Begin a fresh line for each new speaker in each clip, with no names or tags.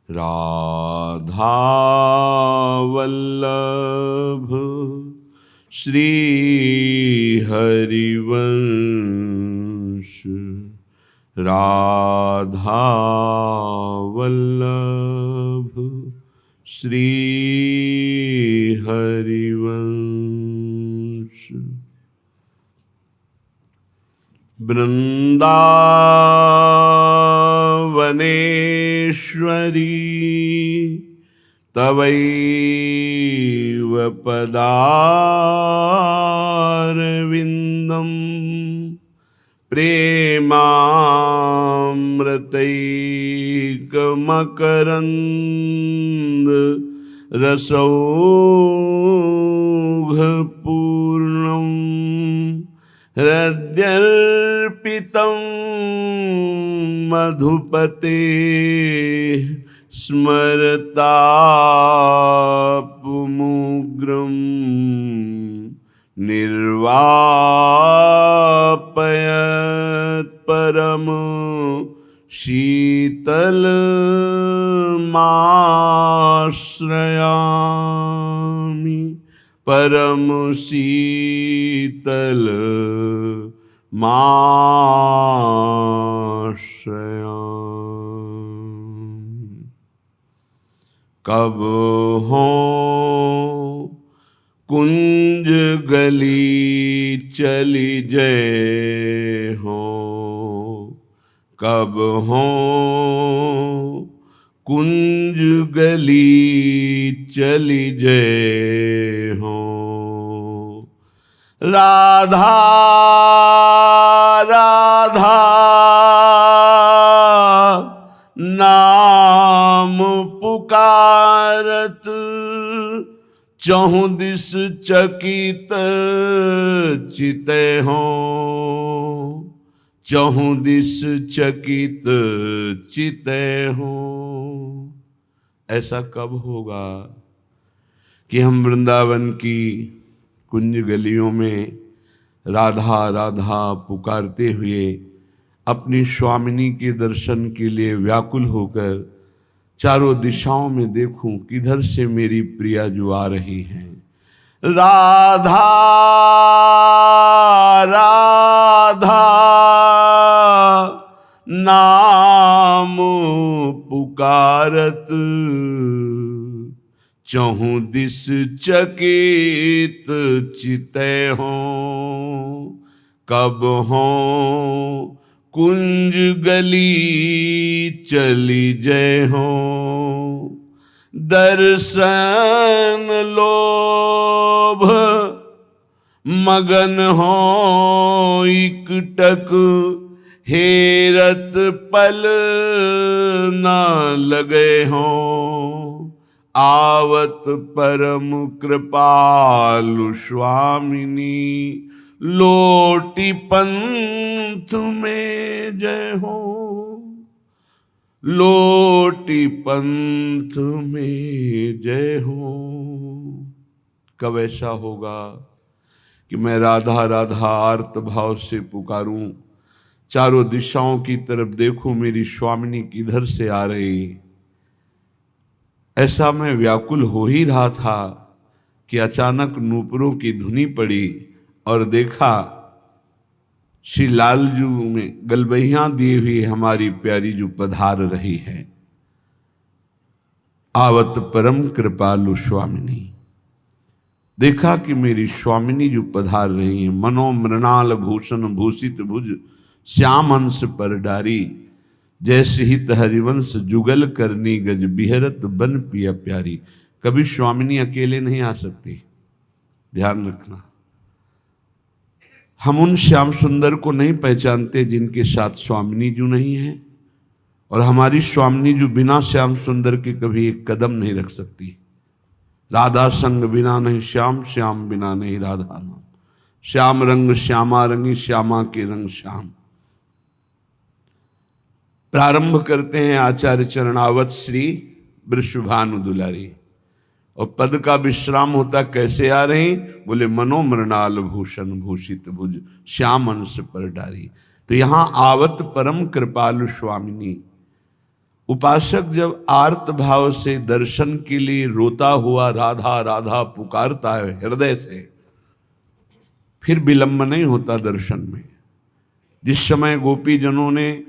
राधा वल्लभ श्री हरिवंश, राधा वल्लभ श्री हरिवंश। वृंदावनेश्वरी तवैव पदारविन्दं प्रेमामृतैकमकरन्द रसौघपूर्णं हृद्यर्पितं मधुपते स्मरतापुमुग्रं निर्वापयत् परम शीतलमाश्रयामि, परम शीतलमाश्रयामि। कब हो कुंज गली चली जय हो, कब हो कुंज गली चली जय हो। राधा राधा नाम पुकारत, चहुँ दिस चकित चिते हो, चहुँ दिस चकित चिते हो। ऐसा कब होगा कि हम वृंदावन की कुंज गलियों में राधा राधा पुकारते हुए अपनी स्वामिनी के दर्शन के लिए व्याकुल होकर चारों दिशाओं में देखूं किधर से मेरी प्रिया जो आ रही हैं। राधा राधा नाम पुकारत, चहुँ दिस चकित चिते हो, कब हो कुंज गली चली जय हो। दर्शन लोभ मगन हो इकटक, हेरत पल न लगे हो, आवत परम कृपालु स्वामिनी, लोटी पंथ में जय हो, लोटी पंथ में जय हो। कब ऐसा होगा कि मैं राधा राधा आर्त भाव से पुकारूं, चारों दिशाओं की तरफ देखूं मेरी स्वामिनी किधर से आ रही। ऐसा मैं व्याकुल हो ही रहा था कि अचानक नूपुरों की धुनी पड़ी और देखा श्री लालजू में गलबैया दी हुई हमारी प्यारी जो पधार रही है। आवत परम कृपालु स्वामिनी, देखा कि मेरी स्वामिनी जो पधार रही है। मनो मृणाल भूषण भूषित भुज, श्याम अंश पर डारी, जैसे हित हरिवंश जुगल करनी, गज बिहरत बन पिया प्यारी। कभी स्वामिनी अकेले नहीं आ सकती, ध्यान रखना। हम उन श्याम सुंदर को नहीं पहचानते जिनके साथ स्वामिनी जो नहीं है, और हमारी स्वामिनी जो बिना श्याम सुंदर के कभी एक कदम नहीं रख सकती। राधा संग बिना नहीं श्याम, श्याम बिना नहीं राधा नाम। श्याम रंग श्यामा रंगी, श्यामा के रंग श्याम। प्रारंभ करते हैं आचार्य चरणावत श्री वृषभानु दुलारी, और पद का विश्राम होता कैसे आ रही, बोले मनोमृणाल भूषण भूषित भुज, श्याम अंश पर डारी। तो यहां आवत परम कृपालु स्वामिनी, उपासक जब आर्त भाव से दर्शन के लिए रोता हुआ राधा राधा पुकारता है हृदय से, फिर विलंब नहीं होता दर्शन में। जिस समय गोपी जनों ने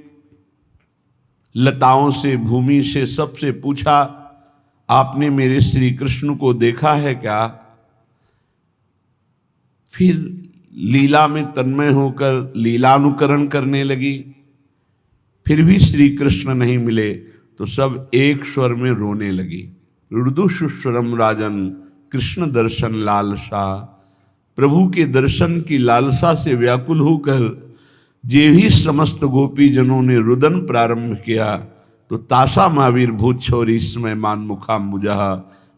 लताओं से, भूमि से, सबसे पूछा आपने मेरे श्री कृष्ण को देखा है क्या, फिर लीला में तन्मय होकर लीलानुकरण करने लगी, फिर भी श्री कृष्ण नहीं मिले तो सब एक स्वर में रोने लगी। रुदुषुस्वरम राजन कृष्ण दर्शन लालसा, प्रभु के दर्शन की लालसा से व्याकुल होकर जे ही समस्त गोपी जनों ने रुदन प्रारंभ किया तो तासा महावीर भूत छोरी समय मान मुखा मुजहा,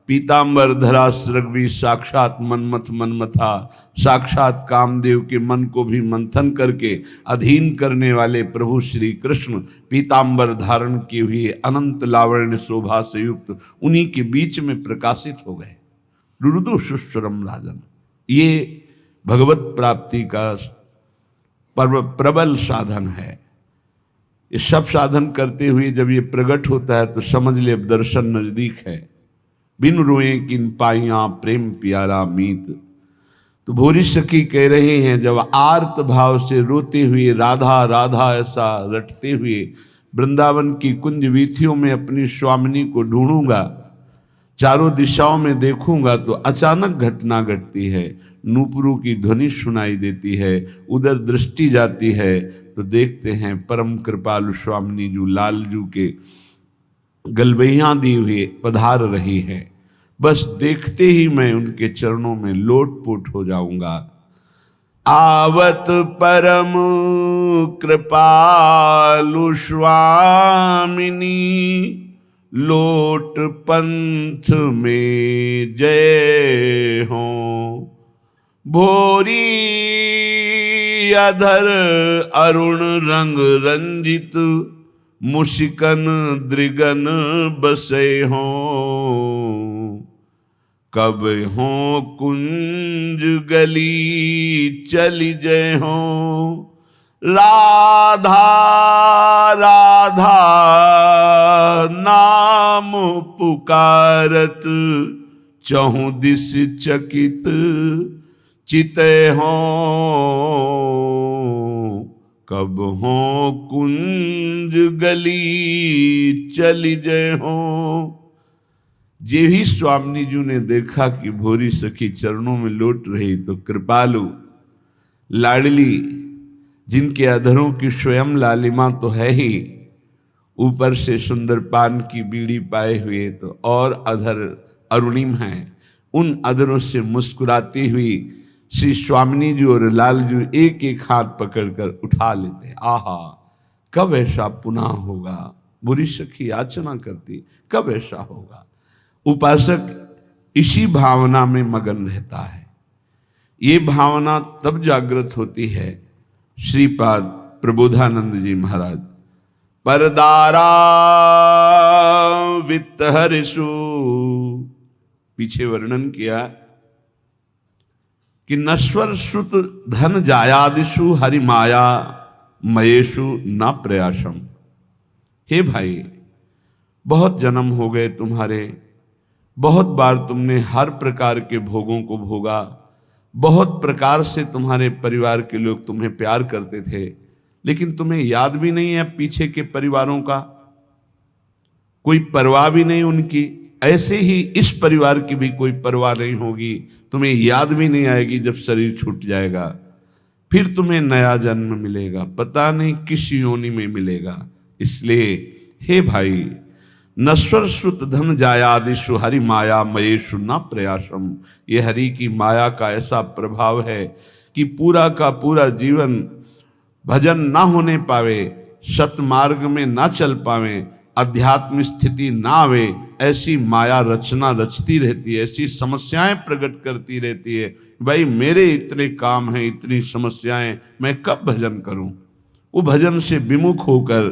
पीतांबर धरा सृग्वी साक्षात मनमथ मनमथा, साक्षात कामदेव के मन को भी मंथन करके अधीन करने वाले प्रभु श्री कृष्ण पीतांबर धारण किए हुए अनंत लावण्य शोभा से युक्त उन्हीं के बीच में प्रकाशित हो गए। रुदुषुस्वरम राजन, ये भगवत प्राप्ति का प्रबल साधन है। ये सब साधन करते हुए जब ये प्रकट होता है तो समझ ले अब दर्शन नजदीक है। बिन रोए किन पाइया प्रेम प्यारा मीत, तो भोरी सखी कह रहे हैं जब आर्त भाव से रोते हुए राधा राधा ऐसा रटते हुए वृंदावन की कुंज वीथियों में अपनी स्वामिनी को ढूंढूंगा, चारों दिशाओं में देखूंगा तो अचानक घटना घटती है, नूपुरों की ध्वनि सुनाई देती है, उधर दृष्टि जाती है तो देखते हैं परम कृपालु स्वामिनी जू लालजू के गलबैया दी हुए पधार रही है। बस देखते ही मैं उनके चरणों में लोटपोट हो जाऊंगा। आवत परम कृपालु स्वामिनी, लोट पंथ में जय हो, भोरी अधर अरुण रंग रंजित, मुशिकन दृगन बसे हो, कब हो कुंज गली चली जय हो, राधा राधा नाम पुकारत, चहुं दिस चकित चिते हो, कब हो कुंज गली चली जय हो। जे ही स्वामिनी जी ने देखा कि भोरी सखी चरणों में लौट रही तो कृपालु लाडली, जिनके अधरों की स्वयं लालिमा तो है ही, ऊपर से सुंदर पान की बीड़ी पाए हुए तो और अधर अरुणिम हैं, उन अधरों से मुस्कुराती हुई श्री स्वामिनी जी और लालजू एक एक हाथ पकड़कर उठा लेते। आहा, कब ऐसा पुनः होगा। बुरी सखी याचना करती कब ऐसा होगा। उपासक इसी भावना में मगन रहता है। ये भावना तब जागृत होती है, श्रीपाद प्रबोधानंद जी महाराज परदारा वित्त हरिषु, पीछे वर्णन किया कि नश्वर श्रुत धन जायादिषु हरि माया मयेषु न प्रयासम। हे भाई, बहुत जन्म हो गए तुम्हारे, बहुत बार तुमने हर प्रकार के भोगों को भोगा, बहुत प्रकार से तुम्हारे परिवार के लोग तुम्हें प्यार करते थे, लेकिन तुम्हें याद भी नहीं है पीछे के परिवारों का, कोई परवाह भी नहीं उनकी। ऐसे ही इस परिवार की भी कोई परवाह नहीं होगी, तुम्हें याद भी नहीं आएगी जब शरीर छूट जाएगा। फिर तुम्हें नया जन्म मिलेगा, पता नहीं किस योनि में मिलेगा। इसलिए हे भाई, नश्वर श्रुत धन जायादिषु हरि माया मयेषु न प्रयासम। ये हरि की माया का ऐसा प्रभाव है कि पूरा का पूरा जीवन भजन ना होने पावे, सतमार्ग में ना चल पावे, अध्यात्म स्थिति ना आवे, ऐसी माया रचना रचती रहती है, ऐसी समस्याएं प्रकट करती रहती है। भाई मेरे इतने काम हैं, इतनी समस्याएं, मैं कब भजन करूं। वो भजन से विमुख होकर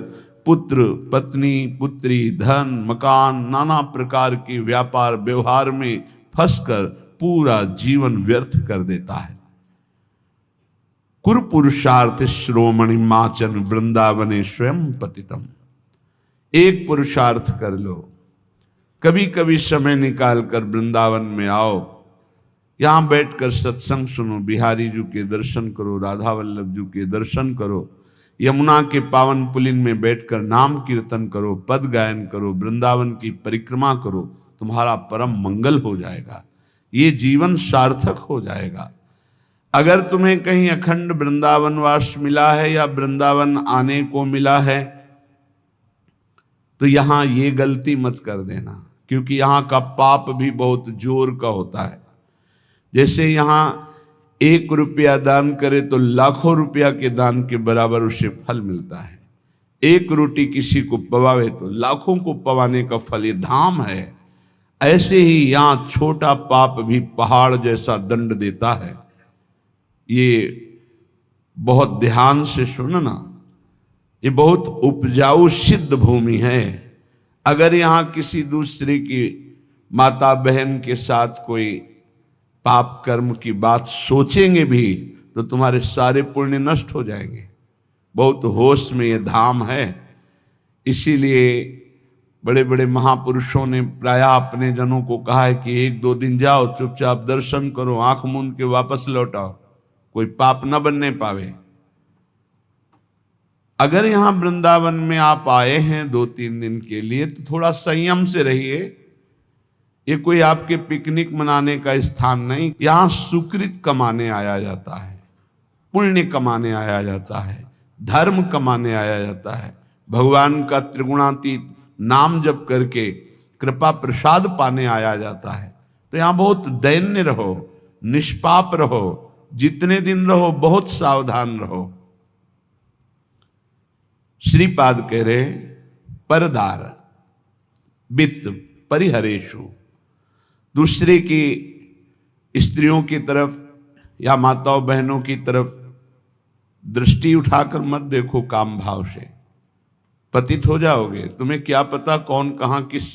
पुत्र पत्नी पुत्री धन मकान नाना प्रकार के व्यापार व्यवहार में फंसकर पूरा जीवन व्यर्थ कर देता है। कुरपुरुषार्थ श्रोमणि माचन वृंदावने स्वयं पतितम। एक पुरुषार्थ कर लो, कभी कभी समय निकाल कर वृंदावन में आओ, यहां बैठकर सत्संग सुनो, बिहारी जी के दर्शन करो, राधा वल्लभ जी के दर्शन करो, यमुना के पावन पुलिन में बैठकर नाम कीर्तन करो, पद गायन करो, वृंदावन की परिक्रमा करो, तुम्हारा परम मंगल हो जाएगा, ये जीवन सार्थक हो जाएगा। अगर तुम्हें कहीं अखंड वृंदावन वास मिला है या वृंदावन आने को मिला है तो यहां ये गलती मत कर देना, क्योंकि यहां का पाप भी बहुत जोर का होता है। जैसे यहां 1 रुपया दान करे तो लाखों रुपया के दान के बराबर उसे फल मिलता है। 1 रोटी किसी को पवावे तो लाखों को पवाने का फल, ये धाम है। ऐसे ही यहां छोटा पाप भी पहाड़ जैसा दंड देता है। ये बहुत ध्यान से सुनना, ये बहुत उपजाऊ सिद्ध भूमि है। अगर यहां किसी दूसरे की माता बहन के साथ कोई पाप कर्म की बात सोचेंगे भी तो तुम्हारे सारे पुण्य नष्ट हो जाएंगे। बहुत होश में ये धाम है। इसीलिए बड़े बड़े महापुरुषों ने प्रायः अपने जनों को कहा है कि 1-2 दिन जाओ, चुपचाप दर्शन करो, आंख मूंद के वापस लौट आओ, कोई पाप न बनने पावे। अगर यहां वृंदावन में आप आए हैं 2-3 दिन के लिए तो थोड़ा संयम से रहिए। ये कोई आपके पिकनिक मनाने का स्थान नहीं, यहां सुकृत कमाने आया जाता है, पुण्य कमाने आया जाता है, धर्म कमाने आया जाता है, भगवान का त्रिगुणातीत नाम जप करके कृपा प्रसाद पाने आया जाता है। तो यहां बहुत दैन्य रहो, निष्पाप रहो, जितने दिन रहो बहुत सावधान रहो। श्रीपाद कह रहे परदार वित्त परिहरेशु, दूसरे की स्त्रियों की तरफ या माताओं बहनों की तरफ दृष्टि उठाकर मत देखो काम भाव से, पतित हो जाओगे। तुम्हें क्या पता कौन कहां किस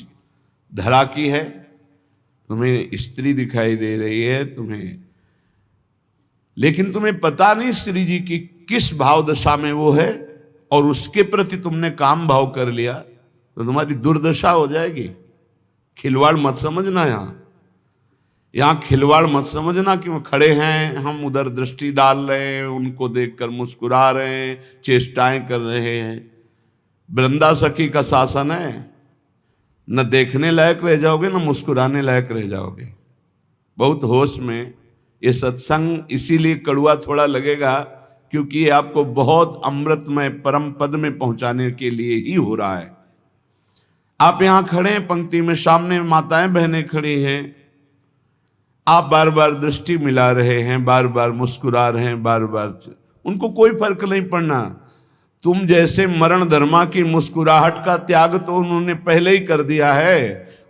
धरा की है। तुम्हें स्त्री दिखाई दे रही है तुम्हें, लेकिन तुम्हें पता नहीं श्री जी की किस भाव दशा में वो है, और उसके प्रति तुमने काम भाव कर लिया तो तुम्हारी दुर्दशा हो जाएगी। खिलवाड़ मत समझना, यहां खिलवाड़ मत समझना कि वो खड़े हैं, हम उधर दृष्टि डाल रहे हैं, उनको देखकर मुस्कुरा रहे हैं, चेष्टाएं कर रहे हैं। वृंदा सखी का शासन है, न देखने लायक रह जाओगे न मुस्कुराने लायक रह जाओगे। बहुत होश में। ये सत्संग इसीलिए कड़वा थोड़ा लगेगा क्योंकि ये आपको बहुत अमृतमय परम पद में पहुंचाने के लिए ही हो रहा है। आप यहां खड़े हैं पंक्ति में, सामने माताएं बहनें खड़ी हैं, आप बार बार दृष्टि मिला रहे हैं, बार बार मुस्कुरा रहे हैं, बार बार, उनको कोई फर्क नहीं पड़ना। तुम जैसे मरण धर्मा की मुस्कुराहट का त्याग तो उन्होंने पहले ही कर दिया है।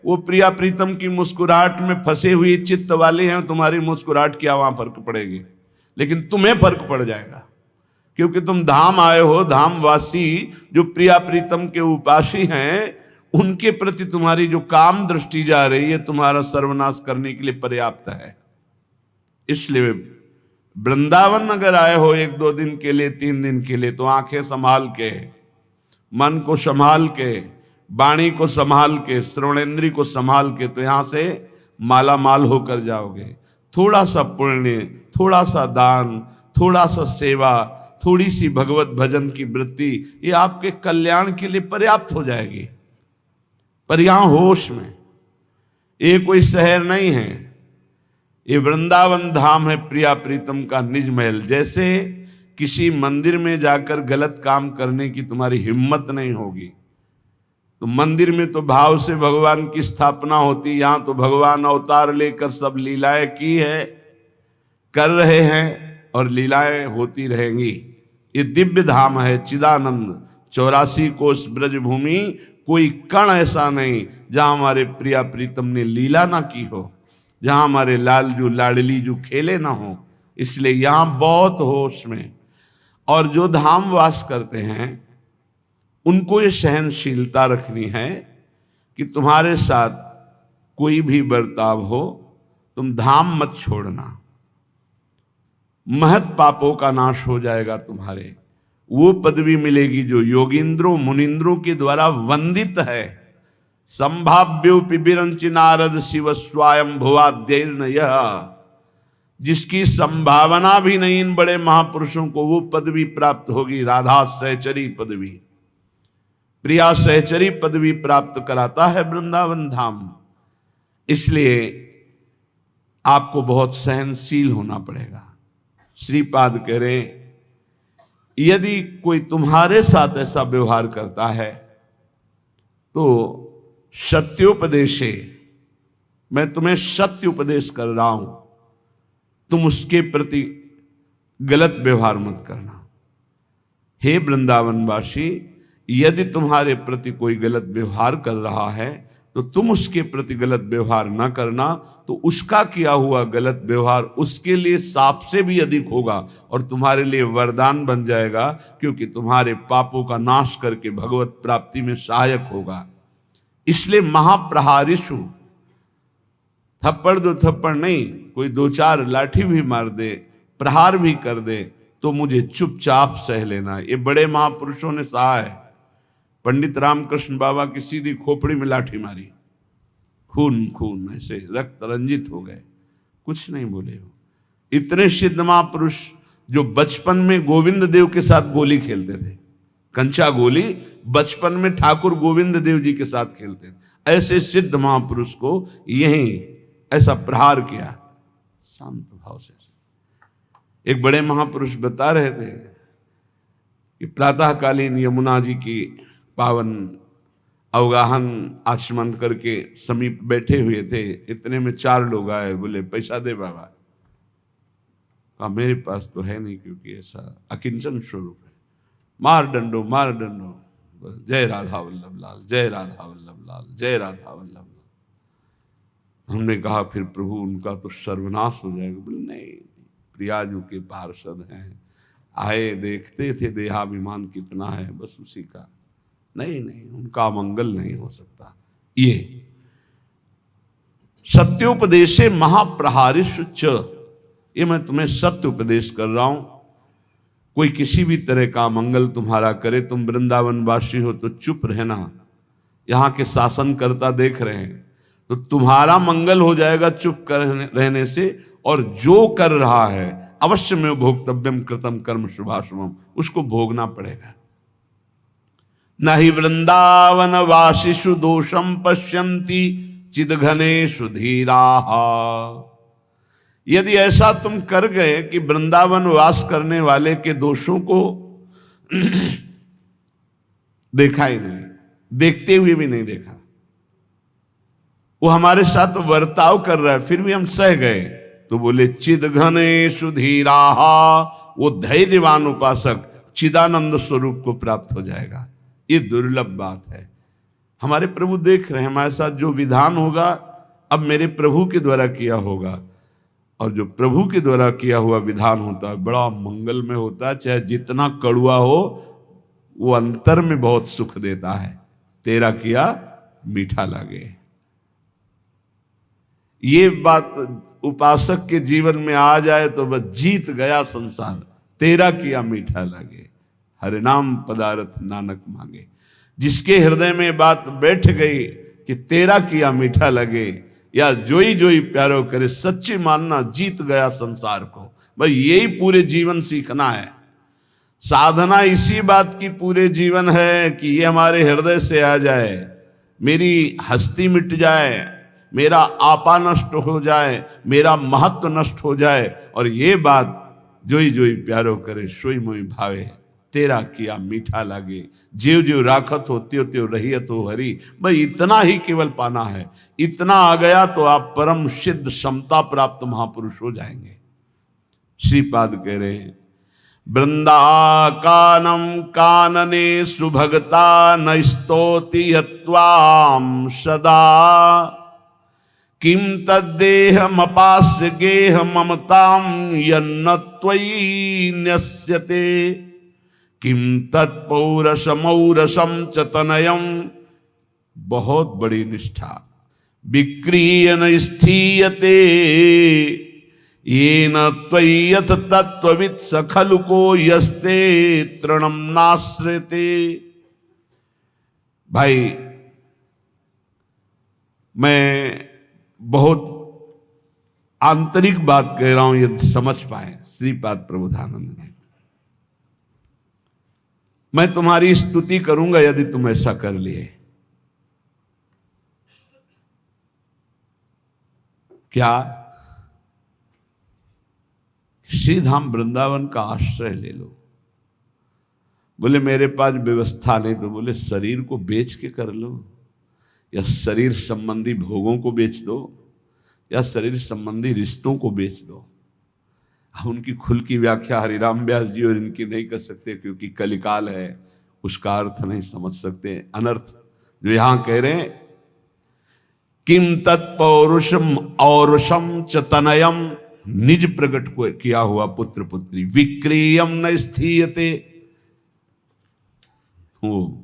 वो प्रिया प्रीतम की मुस्कुराहट में फंसे हुए चित्त वाले हैं, तुम्हारी मुस्कुराहट क्या वहां फर्क पड़ेगी, लेकिन तुम्हें फर्क पड़ जाएगा क्योंकि तुम धाम आए हो। धामवासी जो प्रिया प्रीतम के उपासी हैं, उनके प्रति तुम्हारी जो काम दृष्टि जा रही है तुम्हारा सर्वनाश करने के लिए पर्याप्त है। इसलिए वृंदावन अगर आए हो 1-2 दिन के लिए, 3 दिन के लिए, तो आंखें संभाल के, मन को संभाल के, वाणी को संभाल के, श्रवणेंद्री को संभाल के, तो यहां से माला माल होकर जाओगे। थोड़ा सा पुण्य, थोड़ा सा दान, थोड़ा सा सेवा, थोड़ी सी भगवत भजन की वृत्ति, ये आपके कल्याण के लिए पर्याप्त हो जाएगी। पर यहां होश में, ये कोई शहर नहीं है, ये वृंदावन धाम है, प्रिया प्रीतम का निज महल। जैसे किसी मंदिर में जाकर गलत काम करने की तुम्हारी हिम्मत नहीं होगी, तो मंदिर में तो भाव से भगवान की स्थापना होती, यहां तो भगवान अवतार लेकर सब लीलाएं की है, कर रहे हैं और लीलाएं होती रहेंगी। ये दिव्य धाम है चिदानंद, 84 कोस ब्रज भूमि, कोई कण ऐसा नहीं जहां हमारे प्रिया प्रीतम ने लीला ना की हो, जहां हमारे लालजू लाडली जो खेले ना हो। इसलिए यहां बहुत होश में। और जो धाम वास करते हैं उनको ये सहनशीलता रखनी है कि तुम्हारे साथ कोई भी बर्ताव हो, तुम धाम मत छोड़ना, महत पापों का नाश हो जाएगा तुम्हारे। वो पदवी मिलेगी जो योगींद्रों मुनिंद्रों के द्वारा वंदित है। संभाव्योपि विरंचि नारद शिव स्वयं भुवाद्यैर्न यह, जिसकी संभावना भी नहीं इन बड़े महापुरुषों को वो पदवी प्राप्त होगी। राधा सहचरी पदवी, प्रिया सहचरी पदवी प्राप्त कराता है वृंदावन धाम। इसलिए आपको बहुत सहनशील होना पड़ेगा। श्रीपाद कह रहे यदि कोई तुम्हारे साथ ऐसा व्यवहार करता है तो सत्योपदेशे, मैं तुम्हें सत्य उपदेश कर रहा हूं, तुम उसके प्रति गलत व्यवहार मत करना। हे वृंदावनवासी, यदि तुम्हारे प्रति कोई गलत व्यवहार कर रहा है तो तुम उसके प्रति गलत व्यवहार ना करना, तो उसका किया हुआ गलत व्यवहार उसके लिए साप से भी अधिक होगा और तुम्हारे लिए वरदान बन जाएगा, क्योंकि तुम्हारे पापों का नाश करके भगवत प्राप्ति में सहायक होगा। इसलिए महाप्रहारिषु, थप्पड़ दो थप्पड़ नहीं, कोई दो चार लाठी भी मार दे, प्रहार भी कर दे, तो मुझे चुपचाप सह लेना। ये बड़े महापुरुषों ने सहा है। पंडित रामकृष्ण बाबा की सीधी खोपड़ी में लाठी मारी, खून खून ऐसे रक्त रंजित हो गए, कुछ नहीं बोले हो। इतने सिद्ध महापुरुष जो बचपन में गोविंद देव के साथ गोली खेलते थे, कंचा गोली बचपन में ठाकुर गोविंद देव जी के साथ खेलते थे, ऐसे सिद्ध महापुरुष को यहीं ऐसा प्रहार किया शांत भाव से। एक बड़े महापुरुष बता रहे थे कि प्रातःकालीन यमुना जी की पावन अवगाहन आचमन करके समीप बैठे हुए थे। इतने में 4 लोग आए, बोले पैसा दे बाबा। कहा मेरे पास तो है नहीं, क्योंकि ऐसा अकिंचन स्वरूप है। मार डंडो मार डंडो, जय राधा वल्लभ लाल, जय राधा वल्लभ लाल, जय राधा वल्लभ लाल। हमने कहा फिर प्रभु उनका तो सर्वनाश हो जाएगा। बोले नहीं, प्रियाजू के पार्षद हैं, आए देखते थे देहाभिमान कितना है, बस उसी का। नहीं नहीं, उनका मंगल नहीं हो सकता। ये सत्योपदेशे महाप्रहारिष च, ये मैं तुम्हें सत्य उपदेश कर रहा हूं। कोई किसी भी तरह का मंगल तुम्हारा करे, तुम वृंदावन वासी हो तो चुप रहना। यहां के शासनकर्ता देख रहे हैं, तो तुम्हारा मंगल हो जाएगा चुप कर रहने से। और जो कर रहा है अवश्य में भोक्तव्यम कृतम कर्म शुभाशुभम, उसको भोगना पड़ेगा। नहीं वृंदावन वासिषु दोषम पश्यन्ति चिदघनेषु धीराः। यदि ऐसा तुम कर गए कि वृंदावन वास करने वाले के दोषों को देखा ही नहीं, देखते हुए भी नहीं देखा, वो हमारे साथ वर्ताव कर रहा है फिर भी हम सह गए, तो बोले चिदघनेषु धीराः, वो धैर्यवान उपासक चिदानंद स्वरूप को प्राप्त हो जाएगा। ये दुर्लभ बात है। हमारे प्रभु देख रहे हैं हमारे साथ जो विधान होगा अब मेरे प्रभु के द्वारा किया होगा, और जो प्रभु के द्वारा किया हुआ विधान होता है बड़ा मंगलमय होता है। चाहे जितना कड़वा हो वो अंतर में बहुत सुख देता है। तेरा किया मीठा लगे, ये बात उपासक के जीवन में आ जाए तो बस जीत गया संसार। तेरा किया मीठा लगे, हरे नाम पदारथ नानक मांगे। जिसके हृदय में बात बैठ गई कि तेरा किया मीठा लगे, या जोई जोई प्यारो करे, सच्ची मानना जीत गया संसार को। भाई यही पूरे जीवन सीखना है। साधना इसी बात की पूरे जीवन है कि ये हमारे हृदय से आ जाए, मेरी हस्ती मिट जाए, मेरा आपा नष्ट हो जाए, मेरा महत्व नष्ट हो जाए, और ये बात जोई जोई प्यारो करे सोई मोई भावे, तेरा किया मीठा लागे। जीव जीव राखत हो त्यो त्यो रहियत हो हरि। भाई इतना ही केवल पाना है। इतना आ गया तो आप परम सिद्ध समता प्राप्त महापुरुष हो जाएंगे। श्रीपाद कह रहे हैं वृंदा कानम कानने सुभगता न स्तोति यत्वाम सदा, किम तद्देहमपास्य गेह ममताम यन्न त्वयि न्यस्यते, किम तत्पौरसमौरसम च तनयम। बहुत बड़ी निष्ठा। विक्रिय न स्थीयते येन त्वय्यथ तत्त्ववित् स खलु को यस्ते तृणम नाश्रयते। भाई मैं बहुत आंतरिक बात कह रहा हूं, यदि समझ पाए श्रीपाद प्रबोधानंद ने। मैं तुम्हारी स्तुति करूंगा यदि तुम ऐसा कर लिए। क्या? श्री धाम वृंदावन का आश्रय ले लो। बोले मेरे पास व्यवस्था नहीं, तो बोले शरीर को बेच के कर लो, या शरीर संबंधी भोगों को बेच दो, या शरीर संबंधी रिश्तों को बेच दो। हम उनकी खुल की व्याख्या हरिराम व्यास जी और इनकी नहीं कर सकते, क्योंकि कलिकाल है, उसका अर्थ नहीं समझ सकते। अनर्थ जो यहां कह रहे हैं, किम तत्पौरुषम औरुषम च तनयम, निज प्रकट को किया हुआ पुत्र पुत्री, विक्रियम न स्थीयते। वो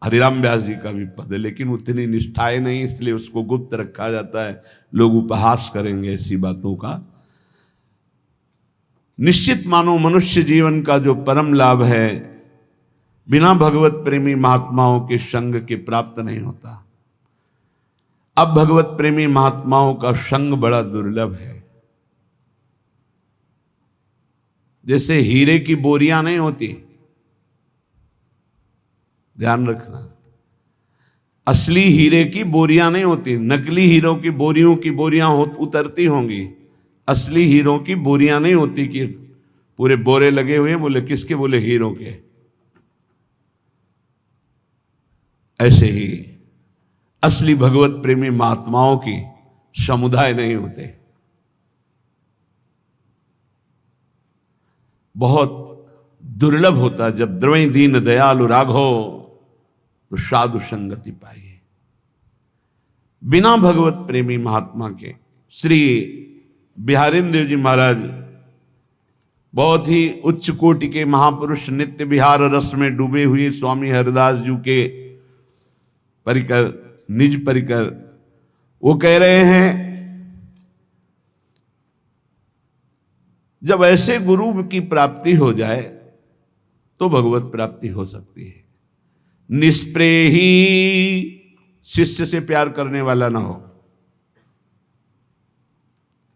हरिराम व्यास जी का भी पद है, लेकिन उतनी निष्ठाएं नहीं, इसलिए उसको गुप्त रखा जाता है। लोग उपहास करेंगे ऐसी बातों का। निश्चित मानो मनुष्य जीवन का जो परम लाभ है, बिना भगवत प्रेमी महात्माओं के संग के प्राप्त नहीं होता। अब भगवत प्रेमी महात्माओं का संग बड़ा दुर्लभ है। जैसे हीरे की बोरियां नहीं होती, ध्यान रखना, असली हीरे की बोरियां नहीं होती, नकली हीरों की बोरियों की बोरियां उतरती होंगी, असली हीरों की बोरियां नहीं होती कि पूरे बोरे लगे हुए हैं। बोले किसके? बोले हीरों के। ऐसे ही असली भगवत प्रेमी महात्माओं की समुदाय नहीं होते। बहुत दुर्लभ होता। जब द्रवई दीन दयालु राघो तो साधु संगति पाइए। बिना भगवत प्रेमी महात्मा के, श्री बिहारेंद्र जी महाराज बहुत ही उच्च कोटि के महापुरुष, नित्य विहार रस में डूबे हुए स्वामी हरिदास जी के परिकर, निज परिकर, वो कह रहे हैं जब ऐसे गुरु की प्राप्ति हो जाए तो भगवत प्राप्ति हो सकती है। निष्प्रेही, शिष्य से प्यार करने वाला ना हो,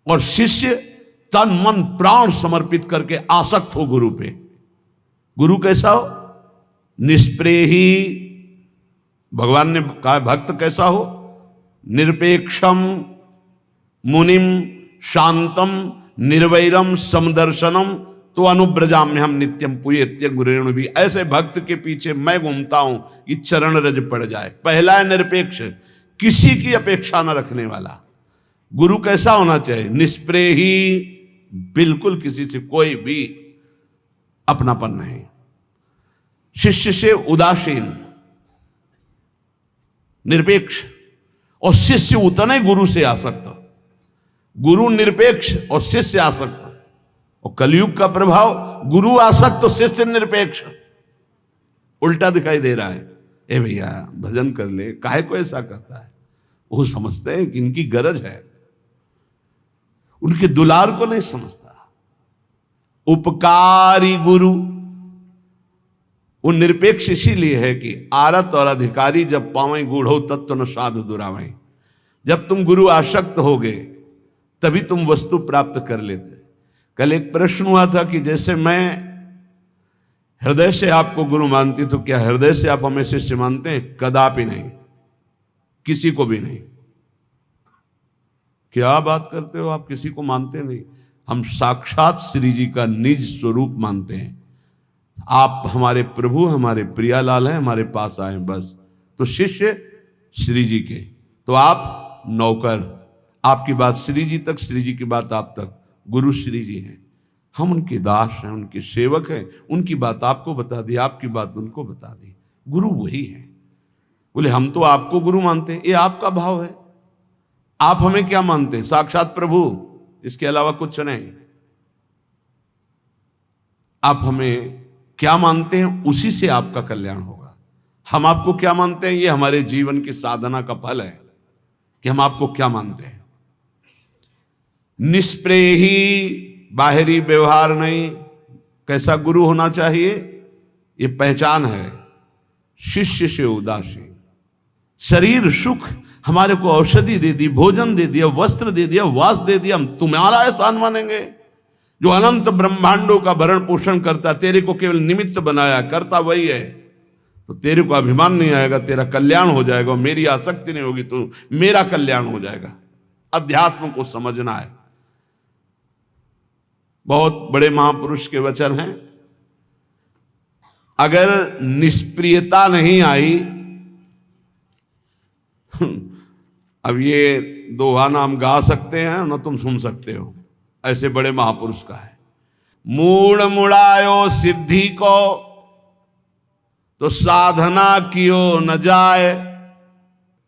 और शिष्य तन मन प्राण समर्पित करके आसक्त हो गुरु पे। गुरु कैसा हो? निष्प्रेही। भगवान ने कहा भक्त कैसा हो? निरपेक्षम मुनिम शांतम निर्वैरम समदर्शनम तो अनुब्रजाम्य हम नित्यम पुयेत्य गुरेणु भी। ऐसे भक्त के पीछे मैं घूमता हूं कि चरण रज पड़ जाए। पहला है निरपेक्ष, किसी की अपेक्षा न रखने वाला। गुरु कैसा होना चाहिए? निष्प्रेही, बिल्कुल किसी से कोई भी अपनापन नहीं। शिष्य से उदासीन, निरपेक्ष, और शिष्य उतने गुरु से आसक्त। गुरु निरपेक्ष और शिष्य आसक्त। और कलयुग का प्रभाव, गुरु आसक्त तो शिष्य निरपेक्ष। उल्टा दिखाई दे रहा है। ए भैया भजन कर ले, काहे को ऐसा करता है? वो समझते हैं कि इनकी गरज है, उनके दुलार को नहीं समझता। उपकारी गुरु वो निरपेक्ष इसीलिए है कि आरत और अधिकारी जब पावें गूढ़ो तत्व न साधु दुरावें। जब तुम गुरु आसक्त होगे तभी तुम वस्तु प्राप्त कर लेते। कल एक प्रश्न हुआ था कि जैसे मैं हृदय से आपको गुरु मानती, तो क्या हृदय से आप हमें शिष्य मानते हैं? कदापि नहीं, किसी को भी नहीं। क्या बात करते हो आप? किसी को मानते नहीं। हम साक्षात श्री जी का निज स्वरूप मानते हैं। आप हमारे प्रभु, हमारे प्रियालाल हैं, हमारे पास आए बस। तो शिष्य श्री जी के, तो आप नौकर। आपकी बात श्री जी तक, श्री जी की बात आप तक। गुरु श्री जी हैं, हम उनके दास हैं, उनके सेवक हैं। उनकी बात आपको बता दी, आपकी बात उनको बता दी। गुरु वही है। बोले हम तो आपको गुरु मानते हैं। ये आपका भाव है। आप हमें क्या मानते हैं? साक्षात प्रभु, इसके अलावा कुछ नहीं। आप हमें क्या मानते हैं, उसी से आपका कल्याण होगा। हम आपको क्या मानते हैं, ये हमारे जीवन की साधना का फल है कि हम आपको क्या मानते हैं। निष्प्रेही, बाहरी व्यवहार नहीं। कैसा गुरु होना चाहिए, ये पहचान है। शिष्य से उदासीन, शरीर सुख, हमारे को औषधि दे दी, भोजन दे दिया, वस्त्र दे दिया, वास दे दिया, हम तुम्हारा एहसान मानेंगे। जो अनंत ब्रह्मांडों का भरण पोषण करता, तेरे को केवल निमित्त बनाया, करता वही है, तो तेरे को अभिमान नहीं आएगा, तेरा कल्याण हो जाएगा। मेरी आसक्ति नहीं होगी तो मेरा कल्याण हो जाएगा। अध्यात्म को समझना है। बहुत बड़े महापुरुष के वचन हैं। अगर निष्प्रियता नहीं आई, अब ये दोहा ना हम गा सकते हैं ना तुम सुन सकते हो, ऐसे बड़े महापुरुष का है। मूड़ मुड़ायो सिद्धि को, तो साधना कियो न जाए।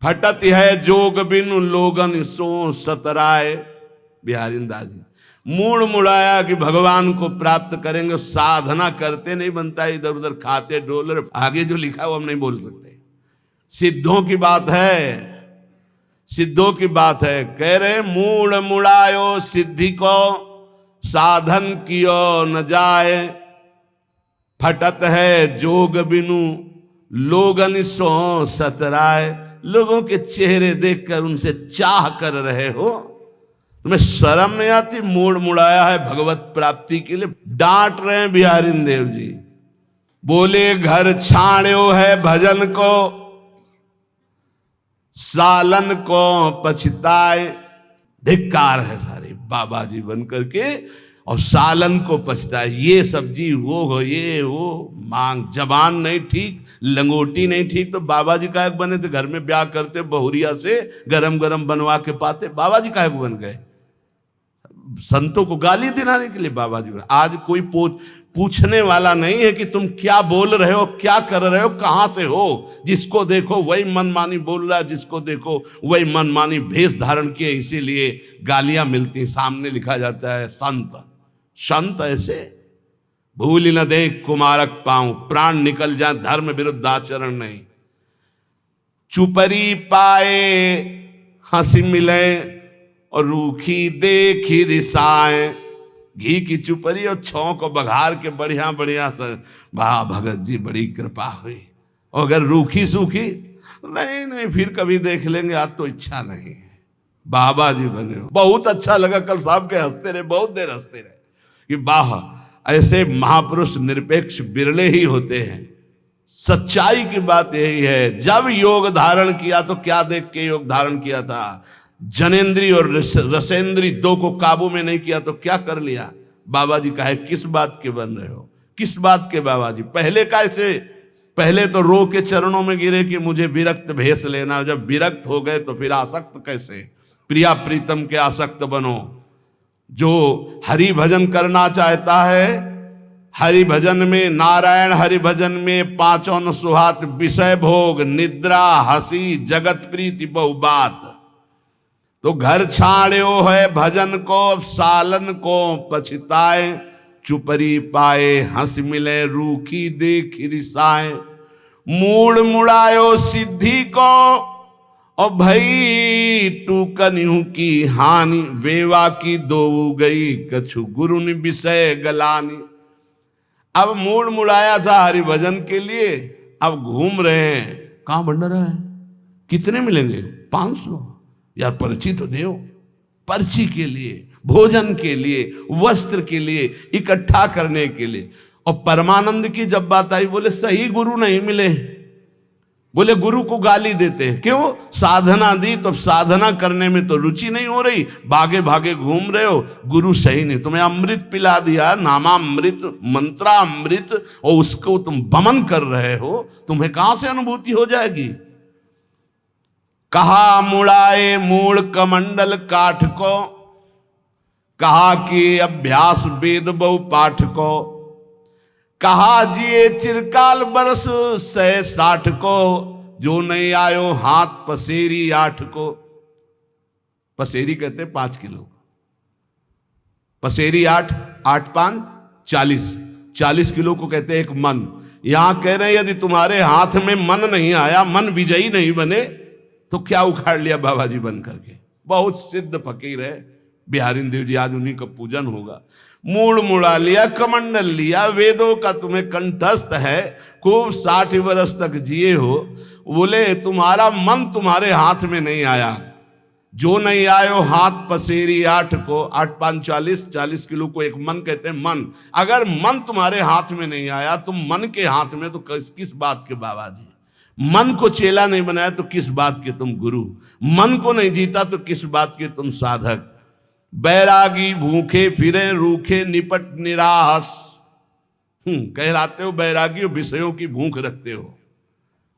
फटत है जोग बिनु लोगन सो सतराए। बिहारीदास जी, मूड मुड़ाया कि भगवान को प्राप्त करेंगे, साधना करते नहीं बनता, इधर उधर खाते डोलर। आगे जो लिखा है वो हम नहीं बोल सकते। सिद्धों की बात है, सिद्धों की बात है। कह रहे मूड मुड़ायो सिद्धि को, साधन कियो न जाए। फटत है जोग बिनु लोगन सो सतराए। लोगों के चेहरे देखकर उनसे चाह कर रहे हो, तुम्हें शर्म नहीं आती? मूड मुड़ाया है भगवत प्राप्ति के लिए, डांट रहे हैं बिहारी देव जी। बोले घर छाड़ो है भजन को, सालन को पछताए। धिक्कार है सारे बाबा जी बन करके, और सालन को पछताए। ये सब्जी वो हो, ये वो मांग, जबान नहीं ठीक, लंगोटी नहीं ठीक, तो बाबा जी काहे बने थे? घर में ब्याह करते बहुरिया से गरम गरम बनवा के पाते, बाबा जी काहे बन गए? संतों को गाली दिलाने के लिए बाबा जी। आज कोई पूछने वाला नहीं है कि तुम क्या बोल रहे हो, क्या कर रहे हो, कहां से हो। जिसको देखो वही मनमानी बोल रहा है, जिसको देखो वही मनमानी भेष धारण किए, इसीलिए गालियां मिलती। सामने लिखा जाता है संत, संत ऐसे भूल न देख कुमारक पाऊं, प्राण निकल जाए धर्म विरुद्ध आचरण नहीं। चुपरी पाए हंसी मिले, और रूखी देखी रिसाए। घी की चुपरी और छौ को बघार के बढ़िया बढ़िया से, वाह भगत जी बड़ी कृपा हुई। और अगर रूखी सूखी, नहीं नहीं फिर कभी देख लेंगे, आज तो इच्छा नहीं है। बाबा जी बने हो, बहुत अच्छा लगा। कल साहब के हंसते रहे, बहुत देर हंसते रहे कि वाह, ऐसे महापुरुष निरपेक्ष बिरले ही होते हैं। सच्चाई की बात यही है। जब योग धारण किया तो क्या देख के योग धारण किया था? जनेन्द्री और रसेंद्री दो को काबू में नहीं किया तो क्या कर लिया? बाबा जी कहे किस बात के बन रहे हो, किस बात के बाबा जी? पहले कैसे? पहले तो रो के चरणों में गिरे कि मुझे विरक्त भेष लेना। जब विरक्त हो गए तो फिर आसक्त कैसे? प्रिया प्रीतम के आसक्त बनो। जो हरि भजन करना चाहता है, हरि भजन में, नारायण हरि भजन में पांचों न सुहात, विषय भोग, निद्रा, हंसी, जगत प्रीति बहुबात। तो घर छाड़ो है भजन को, सालन को पछताए। चुपरी पाए हंस मिले, रूखी देख रिसाए। मूड मुड़ायो सिद्धि को, और भई टूकन्यू की हानि। वेवा की दो गई कछु गुरु ने विषय गलानी। अब मूड मुड़ाया था हरिभजन के लिए, अब घूम रहे हैं। कहां भंडारा है? कितने मिलेंगे? 500 यार, पर्ची तो दो। पर्ची के लिए, भोजन के लिए, वस्त्र के लिए, इकट्ठा करने के लिए। और परमानंद की जब बात आई, बोले सही गुरु नहीं मिले। बोले गुरु को गाली देते हैं। क्यों? साधना दी तो साधना करने में तो रुचि नहीं हो रही, भागे भागे घूम रहे हो। गुरु सही नहीं, तुम्हें अमृत पिला दिया, नामामृत, मंत्रामृत, और उसको तुम बमन कर रहे हो, तुम्हें कहां से अनुभूति हो जाएगी? कहा मुड़ाए मूड़ कमंडल काठ को, कहा कि अभ्यास वेद बहु पाठ को। कहा जिए चिरकाल बरस 160 को, जो नहीं आयो हाथ पसेरी 8 को। पसेरी कहते 5 किलो, पसेरी 8, 8 5 40, 40 किलो को कहते एक मन। यहां कह रहे हैं यदि तुम्हारे हाथ में मन नहीं आया, मन विजयी नहीं बने, तो क्या उखाड़ लिया बाबा जी बन करके? बहुत सिद्ध फकीर है, बिहारी देव जी आज उन्हीं का पूजन होगा। मूड मुड़ा लिया, कमंडल लिया, वेदों का तुम्हें कंठस्थ है, खूब 60 वर्ष तक जिए हो। बोले तुम्हारा मन तुम्हारे हाथ में नहीं आया, जो नहीं आयो हाथ पसेरी 8 को, 8 5 40 किलो को एक मन कहते हैं मन। अगर मन तुम्हारे हाथ में नहीं आया, तुम मन के हाथ में तो किस बात के बाबा जी। मन को चेला नहीं बनाया तो किस बात के तुम गुरु, मन को नहीं जीता तो किस बात के तुम साधक। बैरागी भूखे फिरे रूखे निपट निरास। कहलाते हो बैरागी हो, विषयों की भूख रखते हो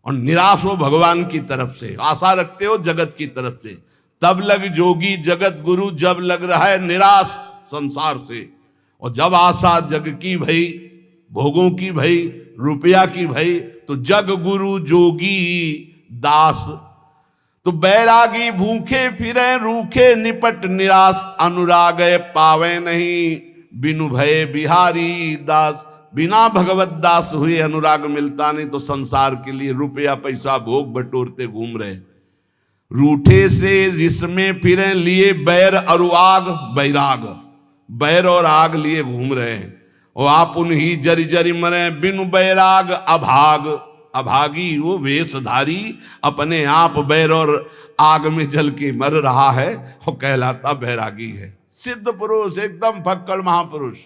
और निराश हो भगवान की तरफ से, आशा रखते हो जगत की तरफ से। तब लग जोगी जगत गुरु, जब लग रहा है निराश संसार से। और जब आशा जग की भई, भोगों की भई, रुपया की भई, तो जग गुरु जोगी दास। तो बैरागी भूखे फिरे रूखे निपट निराश, अनुराग पावे नहीं बिनु भय बिहारी दास। बिना भगवत दास हुए अनुराग मिलता नहीं, तो संसार के लिए रुपया पैसा भोग बटोरते घूम रहे। रूठे से जिसमें फिरे लिए बैर और आग, बैराग बैर और आग लिए घूम रहे हैं। और आप उन्हीं जरी जरी मरे बिनु बैराग अभाग। अभागी वो वेशधारी अपने आप बैर और आग में जल के मर रहा है और कहलाता बैरागी है। सिद्ध पुरुष, एकदम फक्कड़ महापुरुष।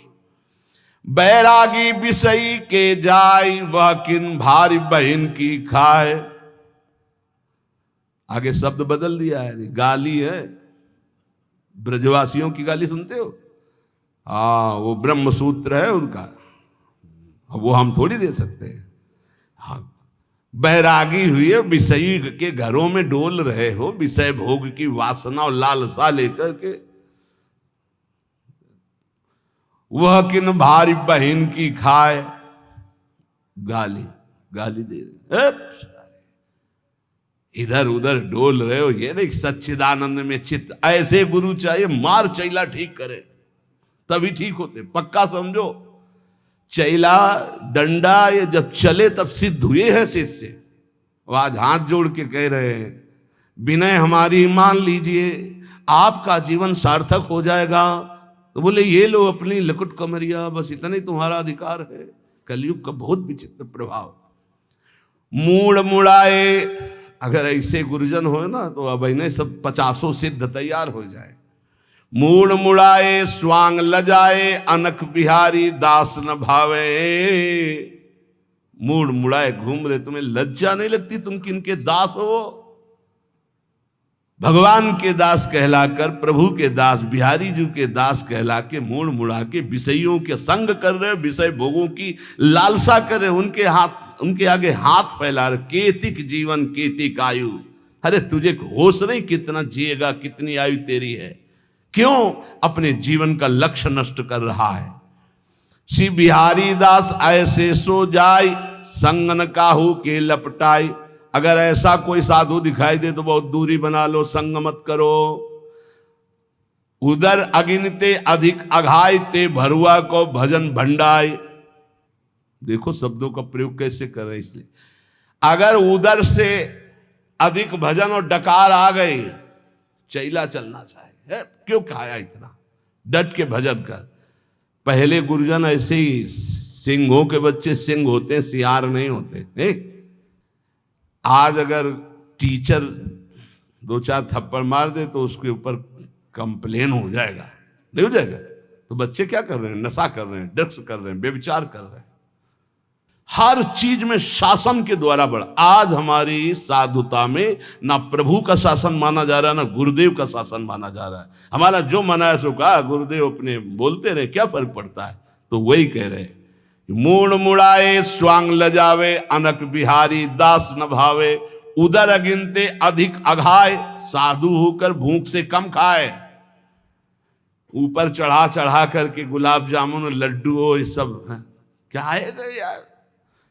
बैरागी विषयी के जाय, वह किन भारी बहन की खाए। आगे शब्द बदल दिया है, गाली है। ब्रजवासियों की गाली सुनते हो? हाँ, वो ब्रह्म सूत्र है उनका, वो हम थोड़ी दे सकते हैं। हाँ, बैरागी हुए विषयी के घरों में डोल रहे हो, विषय भोग की वासना और लालसा लेकर के। वह किन भारी बहन की खाए, गाली गाली दे रहे, इधर उधर डोल रहे हो। ये नहीं सच्चिदानंद में चित्त, ऐसे गुरु चाहिए मार चैला ठीक करे तभी ठीक होते। पक्का समझो, चैला डंडा ये जब चले तब सिद्ध हुए हैं शिष्य। आज हाथ जोड़ के कह रहे हैं विनय हमारी मान लीजिए, आपका जीवन सार्थक हो जाएगा। तो बोले ये लो अपनी लकुट कमरिया, बस इतना ही तुम्हारा अधिकार है। कलयुग का बहुत विचित्र प्रभाव। मूड मुड़ाए, अगर ऐसे गुरुजन हो ना तो अब इन्हें सब 50 सिद्ध तैयार हो जाए। मूड मुड़ाए स्वांग लजाए, अनक बिहारी दास न भावे। मूड मुड़ाए घूम रहे, तुम्हें लज्जा नहीं लगती तुम किनके दास हो? भगवान के दास कहलाकर, प्रभु के दास, बिहारी जी के दास कहला के मूड मुड़ा के विषयों के संग कर रहे, विषय भोगों की लालसा कर रहे। उनके हाथ, उनके आगे हाथ फैला रहे। केतिक जीवन केतिक आयु। अरे तुझे होश नहीं कितना जिएगा, कितनी आयु तेरी है? क्यों अपने जीवन का लक्ष्य नष्ट कर रहा है? श्री बिहारी दास ऐसे सो जाय, संगन काहू के लपटाई। अगर ऐसा कोई साधु दिखाई दे तो बहुत दूरी बना लो, संग मत करो। उधर अगिनते अधिक अघाय, ते भरुआ को भजन भंडाय। देखो शब्दों का प्रयोग कैसे कर रहे हैं। इसलिए अगर उधर से अधिक भजन और डकार आ गए, चैला चलना चाहिए। क्यों खाया इतना? डट के भजन कर। पहले गुरुजन ऐसे ही, सिंहों के बच्चे सिंह होते हैं, सियार नहीं होते। नहीं? आज अगर टीचर 2-4 थप्पड़ मार दे तो उसके ऊपर कंप्लेन हो जाएगा, नहीं हो जाएगा? तो बच्चे क्या कर रहे हैं? नशा कर रहे हैं, ड्रग्स कर रहे हैं, व्यभिचार कर रहे हैं। हर चीज में शासन के द्वारा बढ़ा। आज हमारी साधुता में ना प्रभु का शासन माना जा रहा है, ना गुरुदेव का शासन माना जा रहा है। हमारा जो मना है सो कहा, गुरुदेव अपने बोलते रहे, क्या फर्क पड़ता है? तो वही कह रहे, मूड मुड़ाए स्वांग लजावे, अनक बिहारी दास न भावे। उदर अगिनते अधिक अघाय, साधु होकर भूख से कम खाए। ऊपर चढ़ा चढ़ा करके गुलाब जामुन लड्डू हो, ये सब क्या आएगा यार?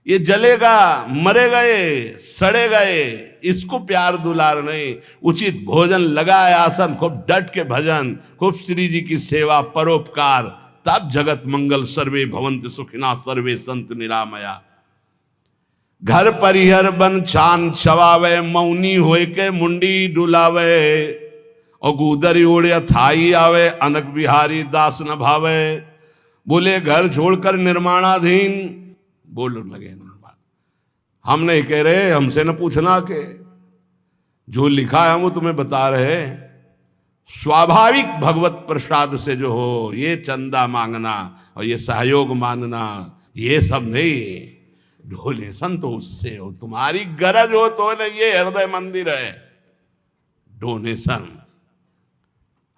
ये जलेगा, मरेगा, ये सड़े गए। इसको प्यार दुलार नहीं। उचित भोजन लगाए आसन, खूब डट के भजन, खूब श्री जी की सेवा, परोपकार, तब जगत मंगल। सर्वे भवन्ति सुखिना सर्वे संत निरामया। घर परिहर बन छान छवावे, मौनी होए के मुंडी डुलावे। और गुदरी ओढ़े थाई आवे, अनक बिहारी दास न भावे। बोले घर छोड़कर निर्माणाधीन, बोल लगे निर्माण। हम नहीं कह रहे, हमसे न पूछना के जो लिखा है वो तुम्हें बता रहे। स्वाभाविक भगवत प्रसाद से जो हो, ये चंदा मांगना और ये सहयोग मांगना, ये सब नहीं। डोनेशन तो उससे हो, तुम्हारी गरज हो तो ना। ये हृदय मंदिर है। डोनेशन,